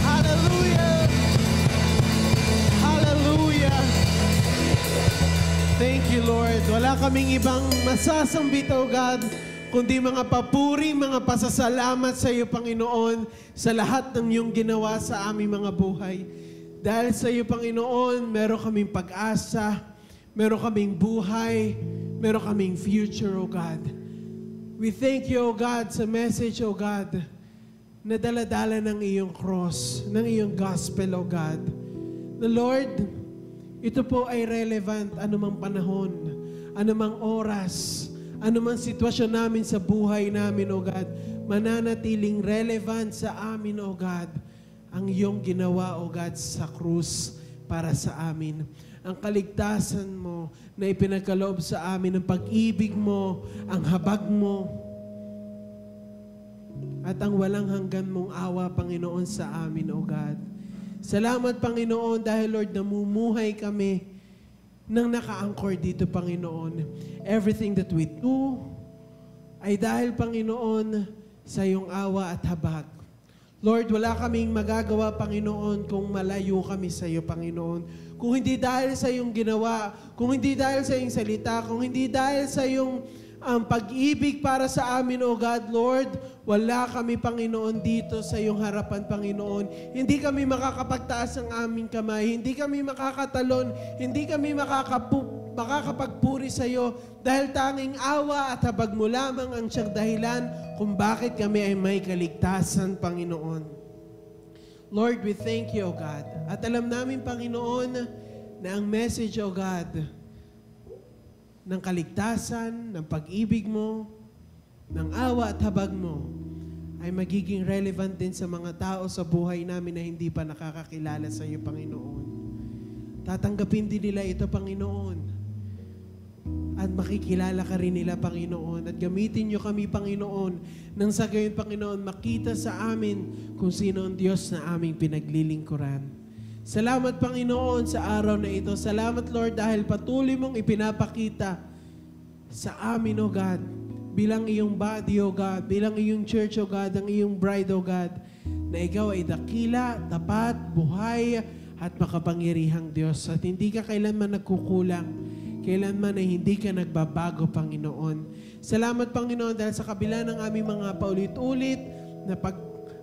Hallelujah. Hallelujah. Thank you, Lord. Wala kaming ibang masasambit, O God, kundi mga papuri, mga pasasalamat sa iyo, Panginoon, sa lahat ng iyong ginawa sa aming mga buhay. Dahil sa iyo, Panginoon, meron kaming pag-asa, meron kaming buhay, meron kaming future, O God. We thank you, O God, sa message, O God, na dala-dala ng iyong cross, ng iyong gospel, O God. The Lord, ito po ay relevant anumang panahon, anumang oras, anumang sitwasyon namin sa buhay namin, O God. Mananatiling relevant sa amin, O God, ang iyong ginawa, O God, sa krus para sa amin. Ang kaligtasan mo na ipinagkaloob sa amin, ang pag-ibig mo, ang habag mo, at ang walang hanggan mong awa, Panginoon, sa amin, O God. Salamat, Panginoon, dahil, Lord, namumuhay kami nang naka-anchor dito, Panginoon. Everything that we do ay dahil, Panginoon, sa iyong awa at habag. Lord, wala kaming magagawa, Panginoon, kung malayo kami sa iyo, Panginoon. Kung hindi dahil sa iyong ginawa, kung hindi dahil sa iyong salita, kung hindi dahil sa iyong pag-ibig para sa amin, O God, Lord, wala kami, Panginoon, dito sa iyong harapan, Panginoon. Hindi kami makakapagtaas ng aming kamay, hindi kami makakatalon, hindi kami makakapagpuri sa iyo, dahil tanging awa at habag mo lamang ang siyang dahilan kung bakit kami ay may kaligtasan, Panginoon. Lord, we thank you, O God. At alam namin, Panginoon, na ang message, O God, ng kaligtasan, ng pag-ibig mo, ng awa at habag mo, ay magiging relevant din sa mga tao sa buhay namin na hindi pa nakakakilala sa iyo, Panginoon. Tatanggapin din nila ito, Panginoon. At makikilala ka rin nila, Panginoon. At gamitin niyo kami, Panginoon, nang sa gayon, Panginoon, makita sa amin kung sino ang Diyos na aming pinaglilingkuran. Salamat, Panginoon, sa araw na ito. Salamat, Lord, dahil patuloy mong ipinapakita sa amin, O God, bilang iyong body, O God, bilang iyong church, O God, ang iyong bride, O God, na ikaw ay dakila, tapat, buhay, at makapangyarihang Diyos. At hindi ka kailanman nagkukulang, kailanman ay hindi ka nagbabago, Panginoon. Salamat, Panginoon, dahil sa kabila ng aming mga paulit-ulit na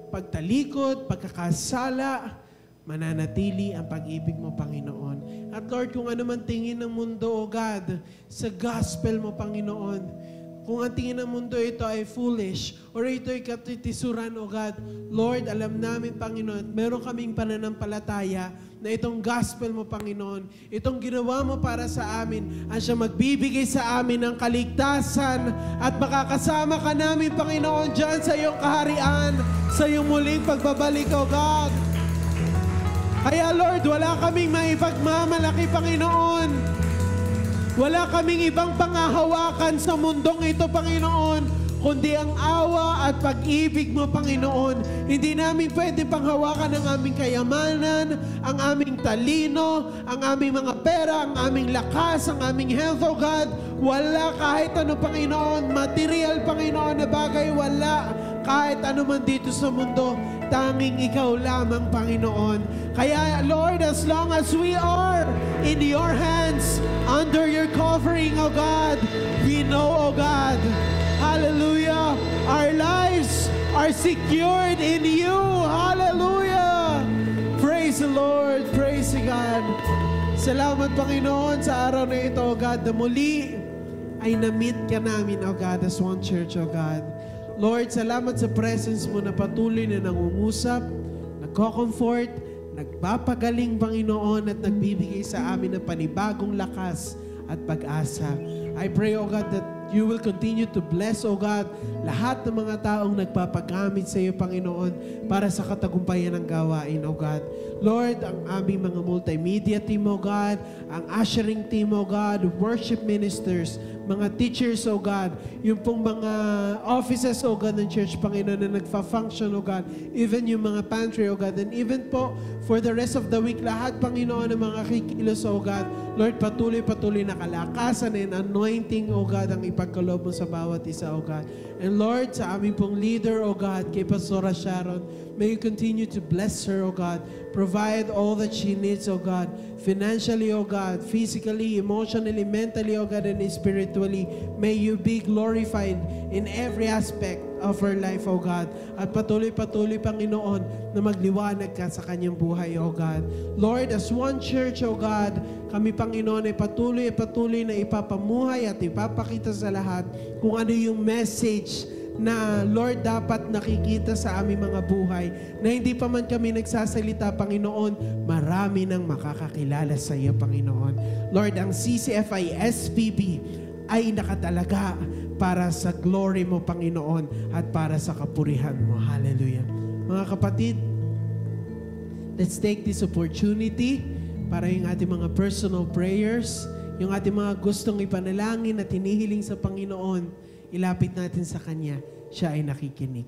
pagtalikod, pagkakasala, mananatili ang pag-ibig mo, Panginoon. At Lord, kung ano man tingin ng mundo, O God, sa gospel mo, Panginoon, kung ang tingin ng mundo ito ay foolish, or ito ay katitisuran, O God, Lord, alam namin, Panginoon, meron kaming pananampalataya na itong gospel mo, Panginoon, itong ginawa mo para sa amin, ang siya magbibigay sa amin ng kaligtasan at makakasama ka namin, Panginoon, dyan sa iyong kaharian, sa iyong muling pagbabalik, O God. Kaya Lord, wala kaming maipagmamalaki, Panginoon. Wala kaming ibang pangahawakan sa mundong ito, Panginoon, kundi ang awa at pag-ibig mo, Panginoon. Hindi namin pwede panghawakan ang aming kayamanan, ang aming talino, ang aming mga pera, ang aming lakas, ang aming health, O God. Wala kahit ano, Panginoon, material, Panginoon, na bagay, wala kahit ano man dito sa mundo. Tanging ikaw lamang, Panginoon. Kaya, Lord, as long as we are in your hands, under your covering, O God, we know, O God, hallelujah, our lives are secured in you. Hallelujah. Praise the Lord. Praise God. Salamat, Panginoon, sa araw na ito, O God, na muli ay na-meet ka namin, O God, as one church, O God. Lord, salamat sa presence mo na patuloy na nangungusap, nagko-comfort, nagpapagaling, Panginoon, at nagbibigay sa amin ng panibagong lakas at pag-asa. I pray, O God, that you will continue to bless, O God, lahat ng mga taong nagpapagamit sa iyo, Panginoon, para sa katagumpayan ng gawain, O God. Lord, ang aming mga multimedia team, O God, ang ushering team, O God, worship ministers, mga teachers, O God, yung pong mga offices, O God, ng church, Panginoon, na nagfa-function, O God, even yung mga pantry, O God, and even po for the rest of the week, lahat, Panginoon, ng mga kikilos, O God, Lord, patuloy na kalakasan and anointing, O God, ang ipagkaloob mo sa bawat isa, O God. And Lord, sa aming pong leader, O God, kay Pastora Sharon, may you continue to bless her, O God, provide all that she needs, O God, financially, O God, physically, emotionally, mentally, O God, and spiritually. May you be glorified in every aspect of her life, O God. At patuloy, Panginoon, na magliwanag ka sa kanyang buhay, O God. Lord, as one church, O God, kami, Panginoon, ay patuloy na ipapamuhay at ipapakita sa lahat kung ano yung message na, Lord, dapat nakikita sa aming mga buhay, na hindi pa man kami nagsasalita, Panginoon, marami nang makakakilala sa iyo, Panginoon. Lord, ang CCFI SPB ay nakatalaga para sa glory mo, Panginoon, at para sa kapurihan mo. Hallelujah. Mga kapatid, let's take this opportunity para yung ating mga personal prayers, yung ating mga gustong ipanalangin at hinihiling sa Panginoon, ilapit natin sa Kanya. Siya ay nakikinig.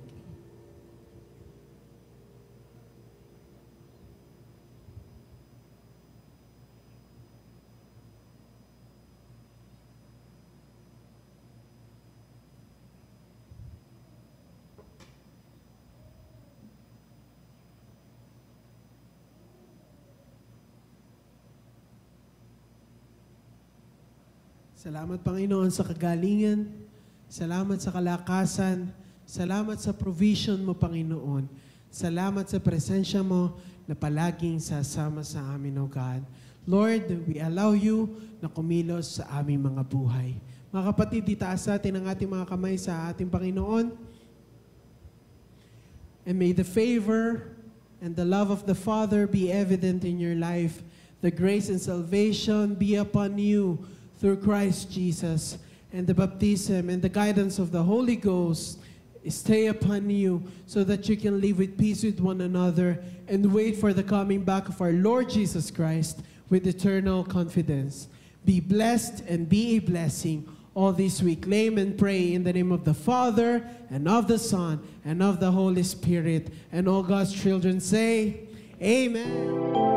Salamat, Panginoon, sa kagalingan. Salamat sa kalakasan. Salamat sa provision mo, Panginoon. Salamat sa presensya mo na palaging sasama sa amin, O God. Lord, we allow you na kumilos sa aming mga buhay. Mga kapatid, itaas natin ang ating mga kamay sa ating Panginoon. And may the favor and the love of the Father be evident in your life. The grace and salvation be upon you through Christ Jesus, and the baptism and the guidance of the Holy Ghost stay upon you so that you can live with peace with one another and wait for the coming back of our Lord Jesus Christ with eternal confidence. Be blessed and be a blessing all this week. Claim and pray in the name of the Father and of the Son and of the Holy Spirit. And all God's children say, Amen.